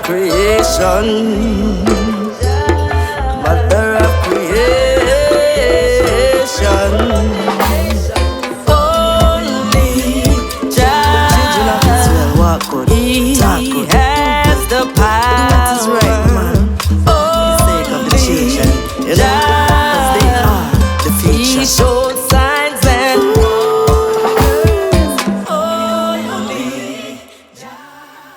creation, mother of creation. Only Jah, He has the power. Only Jah, He showed signs and wonders. Only.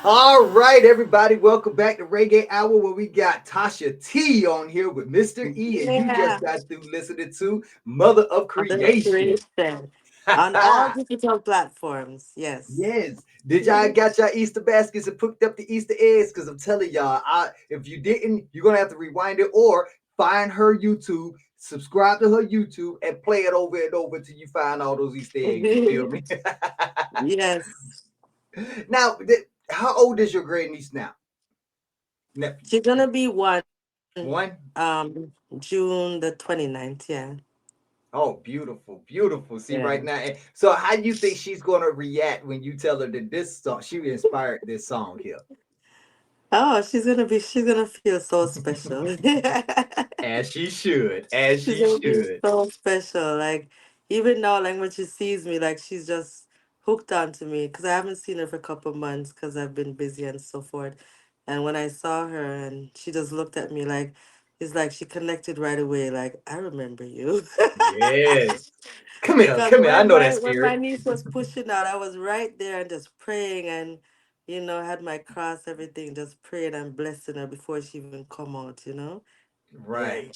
All right, everybody, welcome back to Reggae Hour, where we got Tasha T on here with Mr. E, and you just Yeah. got through listening to Mother of Other Creation. creation. On all digital platforms. Yes. Yes. Did y'all got y'all Easter baskets and hooked up the Easter eggs? Because I'm telling y'all, if you didn't, you're gonna have to rewind it or find her YouTube, subscribe to her YouTube, and play it over and over till you find all those Easter eggs. You feel me? Yes. Now, how old is your great niece now? Nephew. She's gonna be One? June the 29th, yeah. Oh, beautiful, beautiful. See, right Yeah. now. So, how do you think she's gonna react when you tell her that this song, she inspired this song here? Oh, she's gonna feel so special. As she should, as She's she gonna be should. so special. Like even now, like when she sees me, like she's just hooked onto me because I haven't seen her for a couple months because I've been busy and so forth. And when I saw her and she just looked at me like it's like she connected right away. Like I remember you. Yes. Come here, Because come here. I know that when my spirit. niece was pushing out, I was right there and just praying and had my cross, everything, just praying and blessing her before she even come out. Yeah. Right.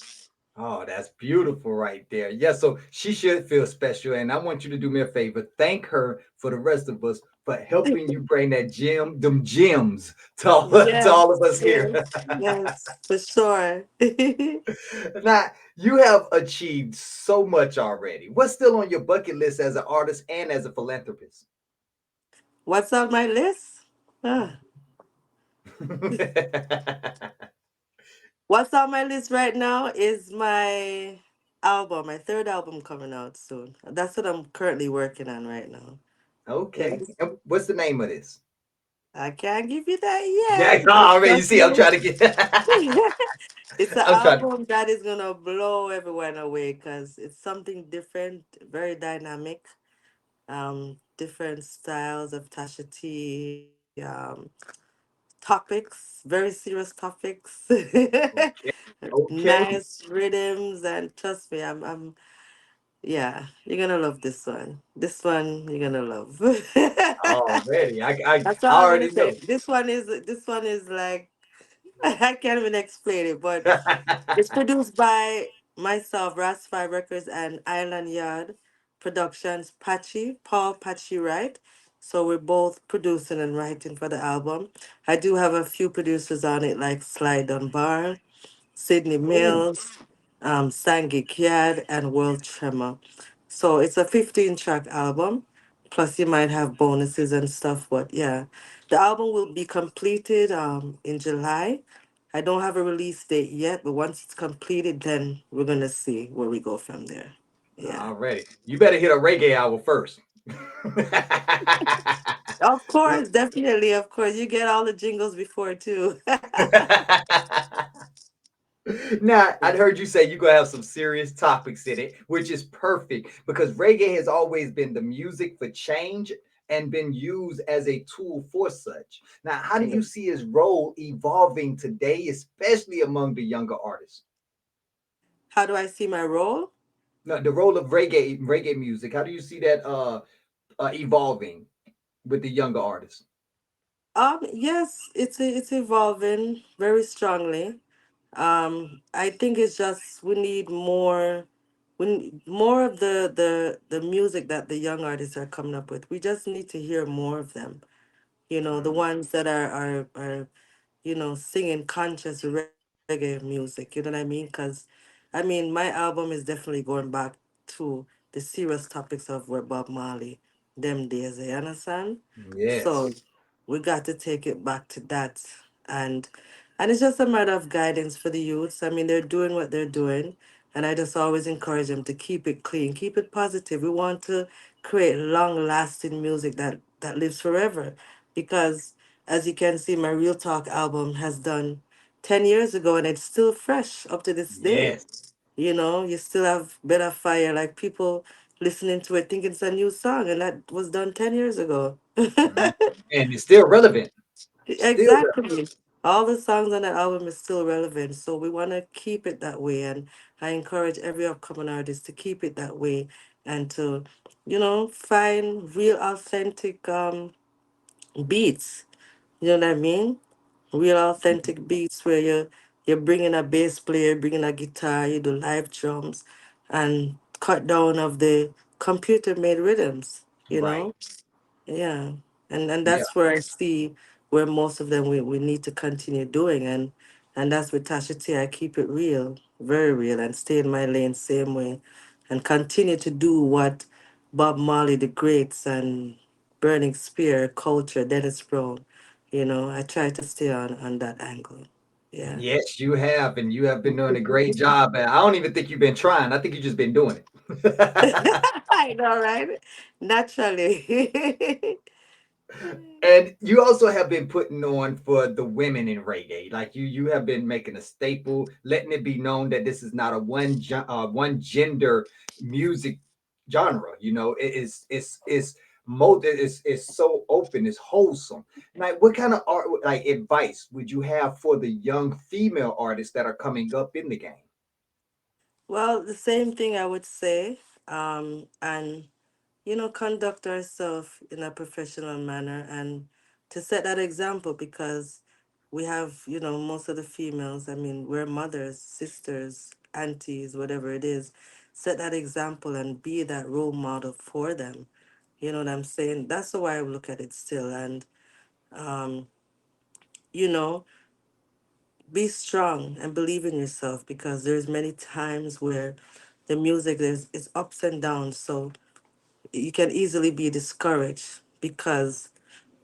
Oh, that's beautiful right there. Yeah, so she should feel special. And I want you to do me a favor. Thank her for the rest of us for helping you bring them gems to to Yes, all of us here. yes, yes, for sure. Now, you have achieved so much already. What's still on your bucket list as an artist and as a philanthropist? What's on my list? Ah. What's on my list right now is my album, my third album coming out soon. That's what I'm currently working on right now. Okay. Yes. And what's the name of this? I can't give you that Yeah, yet. It's already. You just see, I'm trying to get. it's an I'm trying. album that is gonna blow everyone away because it's something different, very dynamic. Different styles of Tasha T. Topics, very serious topics. Okay. Okay. Nice rhythms, and trust me, yeah, you're gonna love this one. This one you're gonna love. Already. That's I all I'm gonna already say. know. This one is like I can't even explain it, but it's produced by myself, Rasfi Records, and Island Yard Productions, Paul Patchy Wright. So we're both producing and writing for the album. I do have a few producers on it, like Sly Dunbar, Sydney Ooh. Mills, Sangi Kiad, and World Tremor. So it's a 15-track album. Plus, you might have bonuses and stuff. But yeah, the album will be completed in July. I don't have a release date yet, but once it's completed, then we're gonna see where we go from there. Yeah. Already. You better hit a reggae hour first. Of course, definitely, of course. You get all the jingles before too. Now, I'd heard you say you're gonna have some serious topics in it, which is perfect because reggae has always been the music for change and been used as a tool for such. Now, how do you see his role evolving today, especially among the younger artists? How do I see my role? Now, the role of reggae music, how do you see that evolving with the younger artists? Yes, it's evolving very strongly. I think it's just we need more, more of the music that the young artists are coming up with. We just need to hear more of them. The ones that are singing conscious reggae music. You know what I mean? My album is definitely going back to the serious topics of where Bob Marley, them days. You understand? Yes. So we got to take it back to that, and it's just a matter of guidance for the youths. They're doing what they're doing, and I just always encourage them to keep it clean, keep it positive. We want to create long lasting music that lives forever, because as you can see, my Real Talk album has done 10 years ago and it's still fresh up to this day. Yes. You know, you still have Better Fire, like people listening to it think it's a new song, and that was done 10 years ago. Mhm. And it's still relevant. Still relevant. Exactly. All the songs on that album is still relevant. So we want to keep it that way. And I encourage every upcoming artist to keep it that way and to, find real authentic beats. You know what I mean? Real authentic beats where you're bringing a bass player, bringing a guitar, you do live drums, and cut down of the computer made rhythms, you Right. know? Yeah. And Yeah. that's where I see where most of them we need to continue doing, and that's with Tasha T. I keep it real, very real, and stay in my lane same way and continue to do what Bob Marley the Greats and Burning Spear, Culture, Dennis Brown, I try to stay on that angle. Yeah. Yes, you have, and you have been doing a great job. And I don't even think you've been trying. I think you've just been doing it. I know, right? Naturally. And you also have been putting on for the women in reggae. Like you have been making a staple, letting it be known that this is not a one gender music genre. You know, it's so open, it's wholesome. Like, what kind of art, like advice would you have for the young female artists that are coming up in the game? Well, the same thing I would say. And conduct ourselves in a professional manner and to set that example because we have, most of the females, I mean, we're mothers, sisters, aunties, whatever it is. Set that example and be that role model for them. You know what I'm saying? That's the way I look at it still. And, um, you know, be strong and believe in yourself because there's many times where the music there's it's ups and downs. So you can easily be discouraged because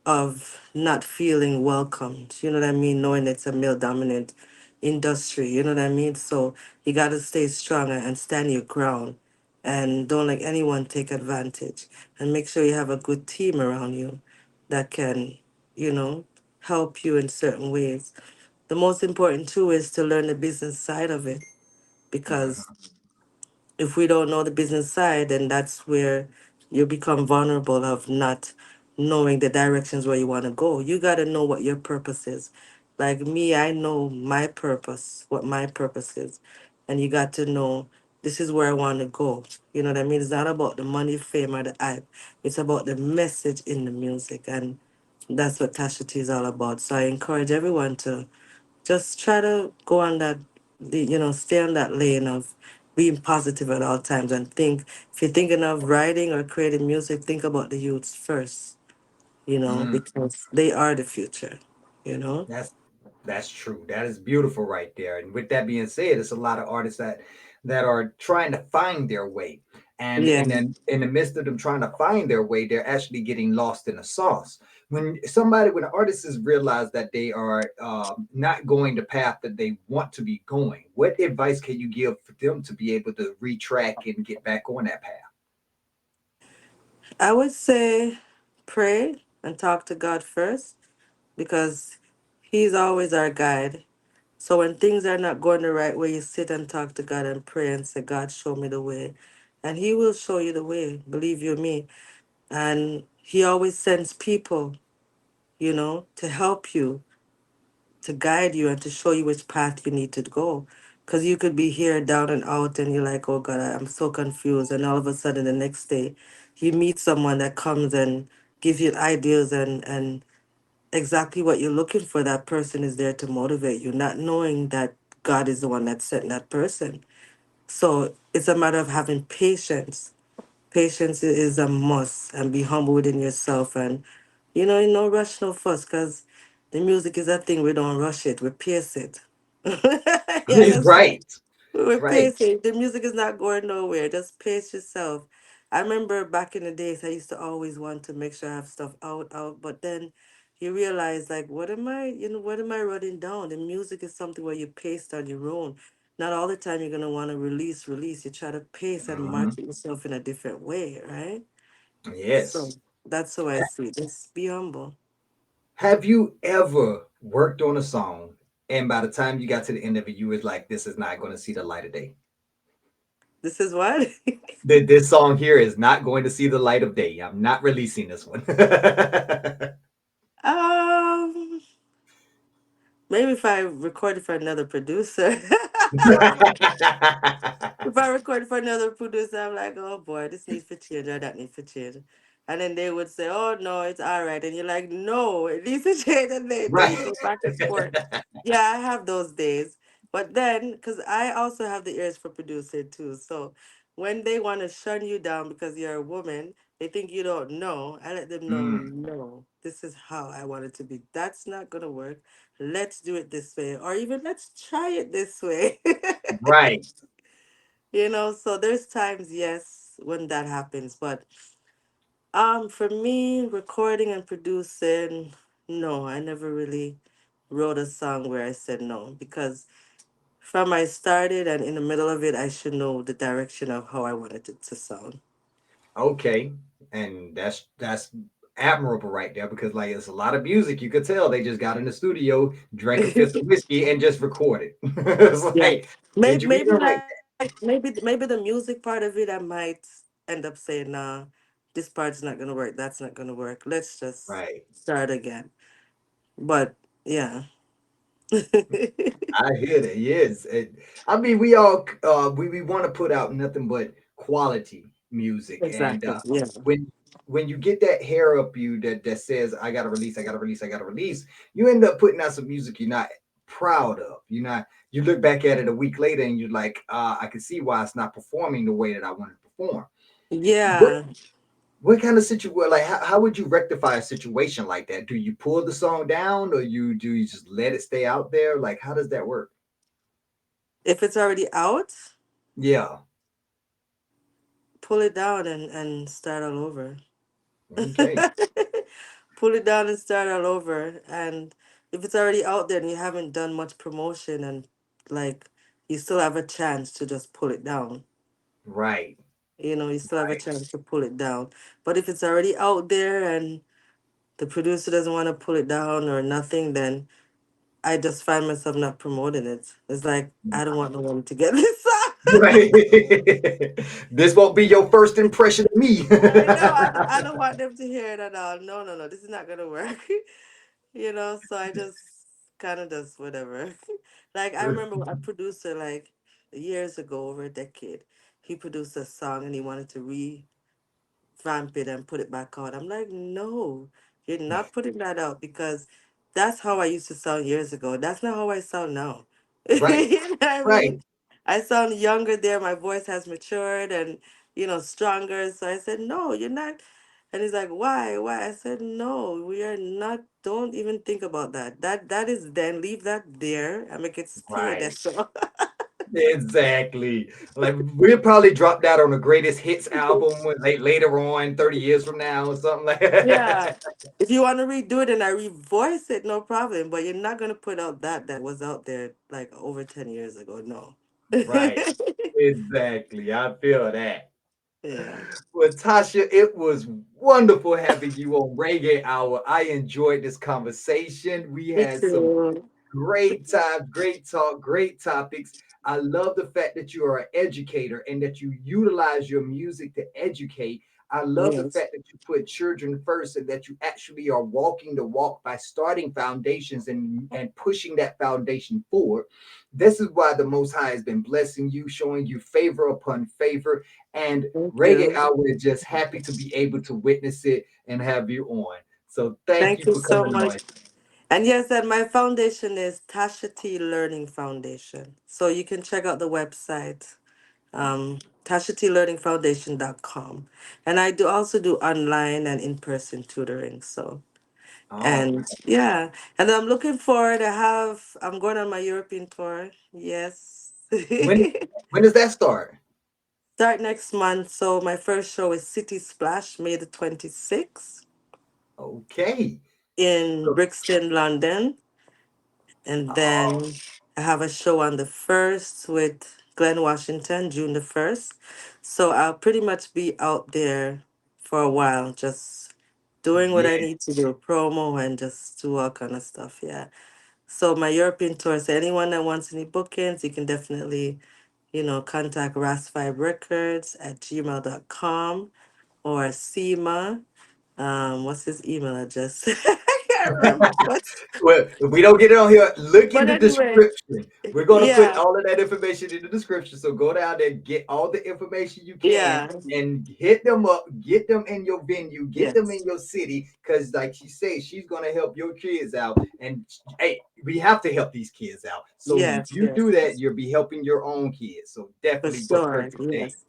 of not feeling welcomed. You know what I mean? Knowing it's a male dominant industry. You know what I mean? So you got to stay strong and stand your ground and don't let anyone take advantage. And make sure you have a good team around you that can, you know, help you in certain ways. The most important too is to learn the business side of it because Mhm. if we don't know the business side, then that's where you become vulnerable of not knowing the directions where you want to go. You got to know what your purpose is. Like me, I know my purpose, what my purpose is. And you got to know this is where I want to go. You know what I mean? It's not about the money, fame, or the hype. It's about the message in the music. And that's what Tasha T is all about. So I encourage everyone to just try to go on that stay on that lane of being positive at all times and think if you're thinking of writing or creating music, think about the youths first, Mm. because they are the future, you know. That's that's true. That is beautiful right there. And with that being said, it's a lot of artists that are trying to find their way. Yeah, And then in the midst of them trying to find their way, they're actually getting lost in the sauce. When an artist has realized that they are not going the path that they want to be going, what advice can you give for them to be able to retrack and get back on that path? I would say pray and talk to God first because he's always our guide. So when things are not going the right way, you sit and talk to God and pray and say, God, show me the way. And he will show you the way, believe you me. And he always sends people, to help you, to guide you, and to show you which path you need to go. Because you could be here down and out, and you're like, oh God, I'm so confused. And all of a sudden, the next day, you meet someone that comes and gives you ideas and exactly what you're looking for. That person is there to motivate you, not knowing that God is the one that sent that person. So it's a matter of having patience. Patience is a must, and be humble within yourself, and no rush, no fuss, because the music is a thing. We don't rush it, we pace it. You He's understand? right. We're Right. pacing. The music is not going nowhere. Just pace yourself. I remember back in the days, I used to always want to make sure I have stuff out. But then you realize, like, what am I running down? The music is something where you pace on your own. Not all the time you're gonna want to release. You try to pace and Mhm. market yourself in a different way, right? So Yes. that's how I see it. Just be humble. Have you ever worked on a song and by the time you got to the end of it, you was like, this is not going to see the light of day? This is what? This song here is not going to see the light of day. I'm not releasing this one. um, Maybe if I recorded for another producer. If I recorded for another producer, I'm like, oh boy, this needs to change or that needs to change. And then they would say, oh no, it's all right. And you're like, no, it needs to change. And then you Right. go back and forth. Yeah, I have those days. But then, because I also have the ears for producing too. So when they want to shun you down because you're a woman, they think you don't know. I let them know, Mm, no, this is how I want it to be. That's not going to work. Let's do it this way. Or even let's try it this way. right. So there's times, yes, when that happens. But for me, recording and producing, no, I never really wrote a song where I said no because from I started and in the middle of it, I should know the direction of how I wanted it to sound. Okay. And that's admirable right there because like it's a lot of music. You could tell they just got in the studio, drank a fifth of whiskey, and just recorded. It's Yeah. like, did Maybe you maybe even write like maybe the music part of it I might end up saying, nah, this part's not gonna work, that's not gonna work. Let's that? just Right. start again. But yeah. I hear that. Yes. I mean, we all we want to put out nothing but quality music, and Exactly. Yeah. when when you get that hair up you that says I gotta release, I gotta release, I gotta release, you end up putting out some music you're not proud of. You're not. You look back at it a week later and you're like, I can see why it's not performing the way that I want to perform. What Yeah. what kind of situation? Like, how would you rectify a situation like that? Do you pull the song down, or you just let it stay out there? Like, how does that work? If it's already out, Yeah. pull it down and start all over. Okay. Pull it down and start all over. And if it's already out there and you haven't done much promotion and like you still have a chance to just pull it down. Right. You still have a Right. chance to pull it down. But if it's already out there and the producer doesn't want to pull it down or nothing, then I just find myself not promoting it. It's like I don't want no one to get this song. Right. This won't be your first impression of me. I know. I don't want them to hear it at all. No, no, no. This is not gonna work. So I just kind of does whatever. Like I remember a producer like years ago, over a decade, he produced a song and he wanted to vamp it and put it back out. I'm like, no, you're not putting that out because that's how I used to sound years ago. That's not how I sound now. Right. You know what I Right. mean? I sound younger there. My voice has matured and, stronger. So I said, no, you're not. And he's like, why? Why? I said, no, we are not. Don't even think about that. That is then. Leave that there and make it stay there. Right. So Exactly. Like we'll probably drop that on the greatest hits album when later on, 30 years from now or something like yeah. that. If you want to redo it and I revoice it, no problem. But you're not gonna put out that was out there like over 10 years ago. No. Right. Exactly. I feel that. Yeah. Well, Tasha, it was wonderful having you on Reggae Hour. I enjoyed this conversation. We Me had some too. great time, great talk, great topics. I love the fact that you are an educator and that you utilize your music to educate. I love the Yes. fact that you put children first and that you actually are walking the walk by starting foundations and pushing that foundation forward. This is why the Most High has been blessing you, showing you favor upon favor. And Thank Reggae you. Hour is just happy to be able to witness it and have you on. So thank Thank you you for so coming much. on. And yes, and my foundation is Tasha T Learning Foundation. So you can check out the website, tashatlearningfoundation.com. And I do also do online and in-person tutoring. So Oh, and yeah, and I'm looking forward. I'm going on my European tour. Yes. when when does that start? Start next month. So my first show is City Splash, May the 26th Okay. in So, Brixton, London. And oh, then I have a show on the 1st with Glenn Washington, June the 1st. So I'll pretty much be out there for a while, just doing what I Yeah. need to do, promo and just do all kind of stuff. Yeah. So my European tour, so anyone that wants any bookings, you can definitely, contact ras5 records at gmail.com or Sema. What's his email address? I can't remember. Well, if we don't get it on here, look in But the anyway, description. We're going to put yeah, all of that information in the description. So go down there, get all the information you can, yeah, and hit them up, get them in your venue, get them in yes, your city. Because, like she says, she's going to help your kids out. And hey, we have to help these kids out. So if yes, you yes, do that, you'll be helping your own kids. So for definitely the sure. perfect thing. Yes.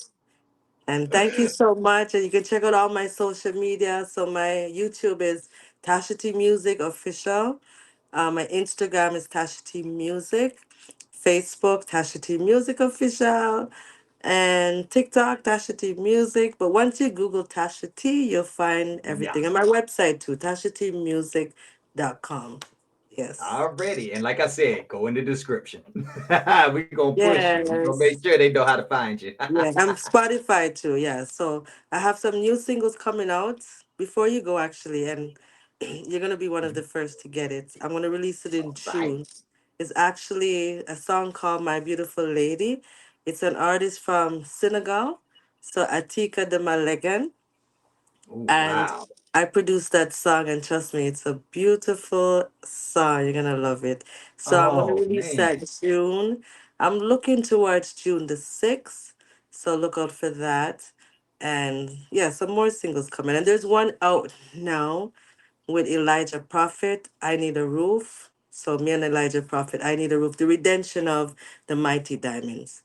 And thank you so much. And you can check out all my social media. So my YouTube is Tasha T Music Official. My Instagram is Tasha T Music. Facebook, Tasha T Music Official. And TikTok, Tasha T Music. But once you Google Tasha T, you'll find Yeah. everything. And my website too, tashatmusic.com. Yes. Already. And like I said, go in the description. We're gonna push you. We're gonna make Yes. sure they know how to find you. Yeah, I'm Spotify too. Yeah, so I have some new singles coming out before you go actually, and you're gonna be one of the first to get it. I'm gonna release it in Right. June. It's actually a song called "My Beautiful Lady." It's an artist from Senegal, so Atika de Malegan, Oh and wow. I produced that song, and trust me, it's a beautiful song. You're gonna love it. So I'm gonna Oh release man. that June. I'm looking towards June the 6th, so look out for that. And yeah, some more singles coming. And there's one out now with Elijah Prophet. I Need a Roof. So me and Elijah Prophet, I Need a Roof. The redemption of the mighty diamonds.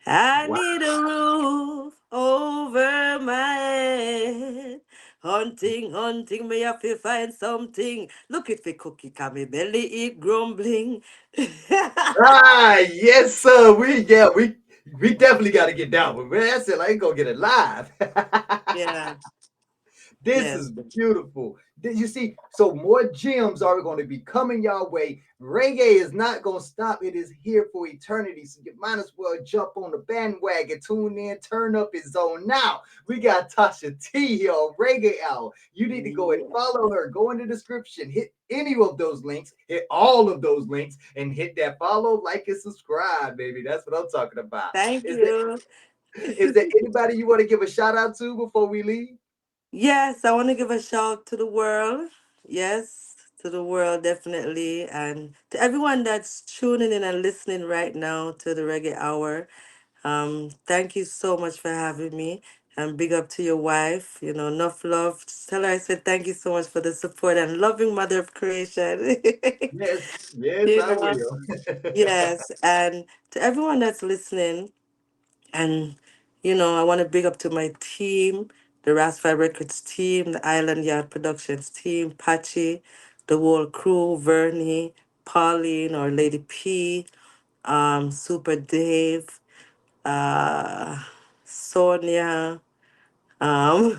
I Wow. need a roof over my head. Hunting, hunting, me have to find something. Look at the cookie, can me belly eat grumbling. Ah, yes, sir. We definitely got to get down with man. I said I ain't gonna get it live. Yeah, This yes, is beautiful. Did you see? So more gems are going to be coming your way. Reggae is not going to stop. It is here for eternity. So you might as well jump on the bandwagon, tune in, turn up his zone now. We got Tasha T here on Reggae Hour. You need to go and yeah. follow her. Go in the description, hit any of those links, hit all of those links, and hit that follow, like, and subscribe, baby. That's what I'm talking about. Thank Is there you. is there anybody you want to give a shout out to before we leave? Yes, I want to give a shout to the world. Yes, to the world, definitely. And to everyone that's tuning in and listening right now to the Reggae Hour. Thank you so much for having me. And big up to your wife. Enough love. Just tell her I said thank you so much for the support and loving mother of creation. Yes, yes, you I know, will. yes. And to everyone that's listening, and I want to big up to my team, the Ras5 Records team, the Island Yard Productions team, Patchy, the whole crew, Vernie, Pauline or Lady P, Super Dave, uh, Sonia. Um,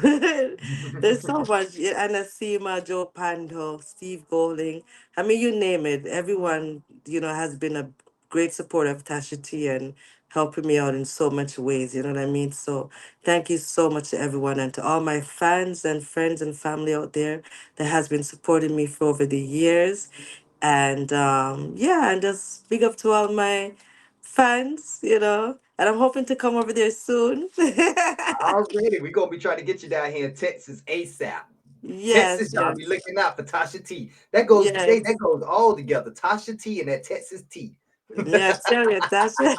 there's so much. Yeah, Anasima, Joe Pando, Steve Golding. I mean, you name it. Everyone, has been a great supporter of Tasha T and helping me out in so much ways. You know what I mean? So thank you so much to everyone and to all my fans and friends and family out there that has been supporting me for over the years. And yeah, and just big up to all my fans. And I'm hoping to come over there soon. Already, we're gonna be trying to get you down here in Texas ASAP. Texas, Yes, y'all be yes, looking out for Tasha T. That yes. goes all together. Tasha T and that Texas T. Yeah, tell you, Tasha.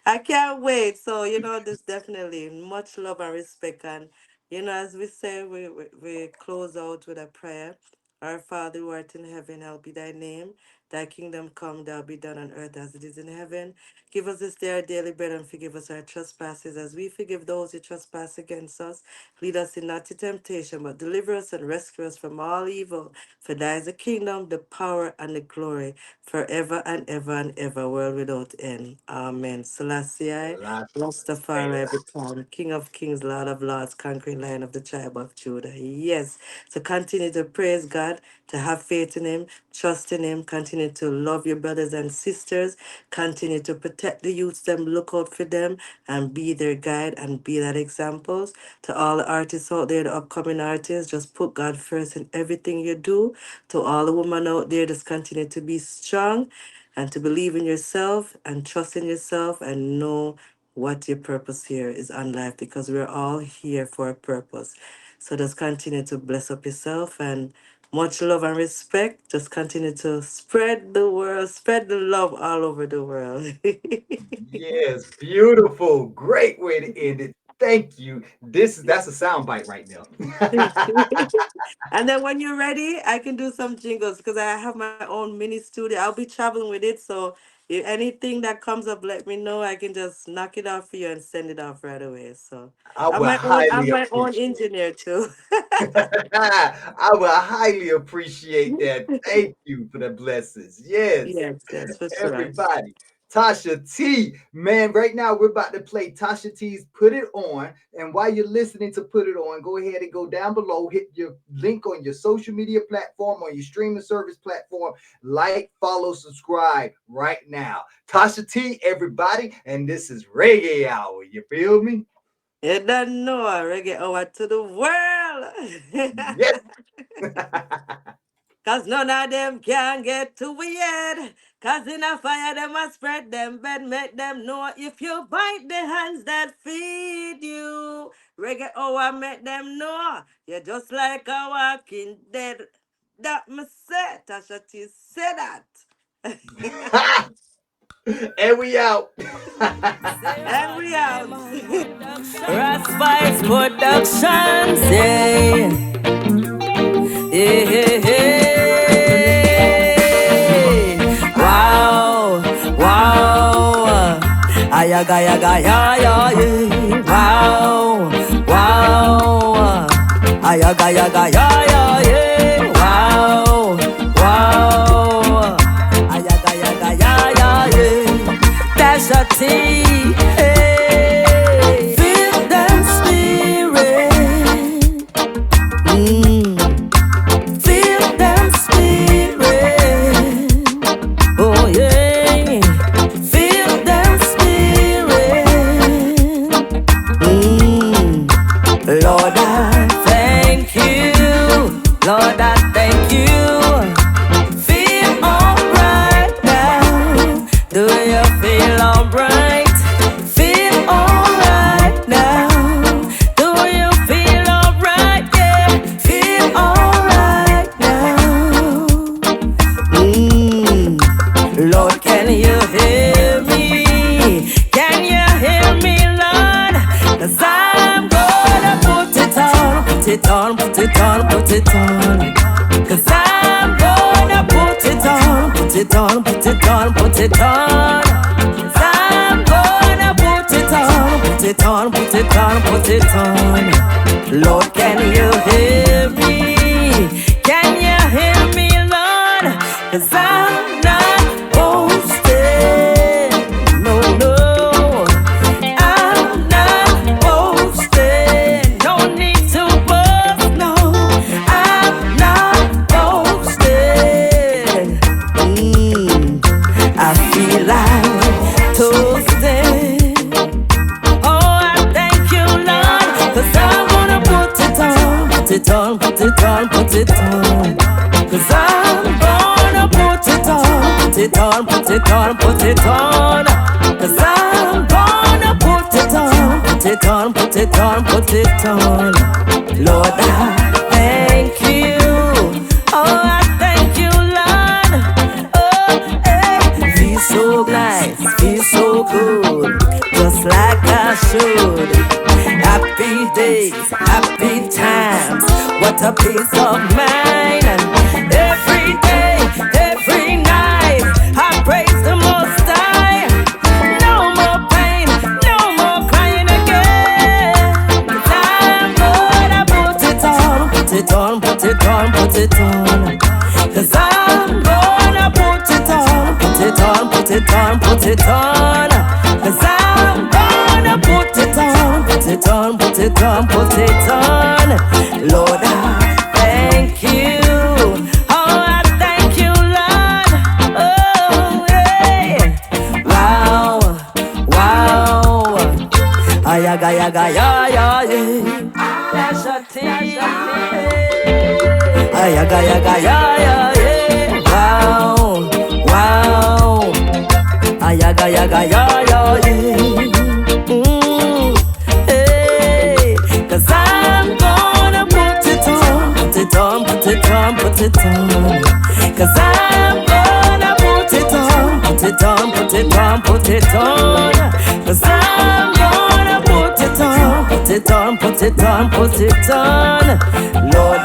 I can't wait. So, there's definitely much love and respect. And, as we say, we close out with a prayer. Our Father who art in heaven, hallowed be thy name. Thy kingdom come, thy will be done on earth as it is in heaven. Give us this day our daily bread and forgive us our trespasses as we forgive those who trespass against us. Lead us in not to temptation, but deliver us and rescue us from all evil. For thy is the kingdom, the power, and the glory forever and ever, world without end. Amen. Selassie, Last Rastafari, man. every time, King of kings, Lord of lords, conquering lion of the tribe of Judah. Yes. So continue to praise God, to have faith in Him, trust in Him, continue to love your brothers and sisters, continue to protect the youths, them look out for them, and be their guide and be that examples. To all the artists out there, the upcoming artists, just put God first in everything you do. To all the women out there, just continue to be strong and to believe in yourself and trust in yourself and know what your purpose here is on life, because we're all here for a purpose. So just continue to bless up yourself and much love and respect. Just continue to spread the world, spread the love all over the world. Yes, beautiful. Great way to end it. Thank you. That's a sound bite right now. And then when you're ready, I can do some jingles because I have my own mini studio. I'll be traveling with it. So if anything that comes up, let me know. I can just knock it off for you and send it off right away. So I will I'm highly my own appreciate engineer too. I will highly appreciate that. Thank you for the blessings. Yes, Yes, for sure. everybody. Tasha T, man, right now we're about to play Tasha T's Put It On. And while you're listening to Put It On, go ahead and go down below, hit your link on your social media platform, on your streaming service platform, like, follow, subscribe right now. Tasha T, everybody, and this is Reggae Hour. You feel me? You don't know, Reggae Hour to the world. Yes. Cause none of them can get to we yet. Cause in a fire them a spread them bed, make them know if you bite the hands that feed you. Reggae hour make them know you're just like a walking dead. That me say, Tasha T say that. And we out. And we out. Raspice Productions, yeah. Hey, hey, hey. Wow, wow. Ayaga, yaga, ya, ya, yeah. Wow, wow. Ayaga, yaga, ya, ya, yeah. Wow, wow. Ayaga, yaga, ya, ya, yeah. Tasha T, hey. Feel that spirit. Feel that spirit. Oh yeah. Feel that spirit. Lord, I thank you. Lord, I thank you. Feel alright now. Do you feel alright? Feel alright now. Do you feel alright? Yeah, feel alright now. Lord, can you hear me? Can you hear me, Lord? 'Cause I'm gonna put it on, put it on, put it on, put it on. 'Cause I'm gonna put it on, put it on, put it on, put it on. 'Cause I'm gonna put it on, put it on, put it on, put it on. Lord, can you hear me? Can you hear me, Lord? 'Cause I'm not boasting, no, no. I'm not boasting, no need to boast, no. I'm not boasting. I feel like toasting. Oh, I thank you, Lord, 'cause I'm gonna put it on, put it on, put it on, put it on. 'Cause I'm gonna put it on, put it on, put it on, put it on. 'Cause I'm gonna put it on, put it on, put it on, put it on. Lord, I thank you. Oh, I thank you, Lord. Oh, hey. Feel so nice, feel so good, just like I should. Happy days, happy times, what a peace of mind. And every day, every night, I praise the Most High. No more pain, no more crying again. 'Cause I'm gonna put it on, put it on, put it on, put it on. 'Cause I'm gonna put it on, put it on, put it on, put it on. 'Cause I'm gonna put it on, put it on, put it on, put it on. Lord, I thank you. Oh, Ayaga, yaga, ya, ya, yeah. Tasha T. Ayaga, yaga, ya, ya, yeah. Wow, wow. Ayaga, yaga, ya, ya, yeah. Hey, 'cause I'm gonna put it on, put it on, put it on, put it on. 'Cause I'm gonna put it on, put it on, put it on, put it on. 'Cause I'm gonna put it on, put it on, put it on, put it on. Lord,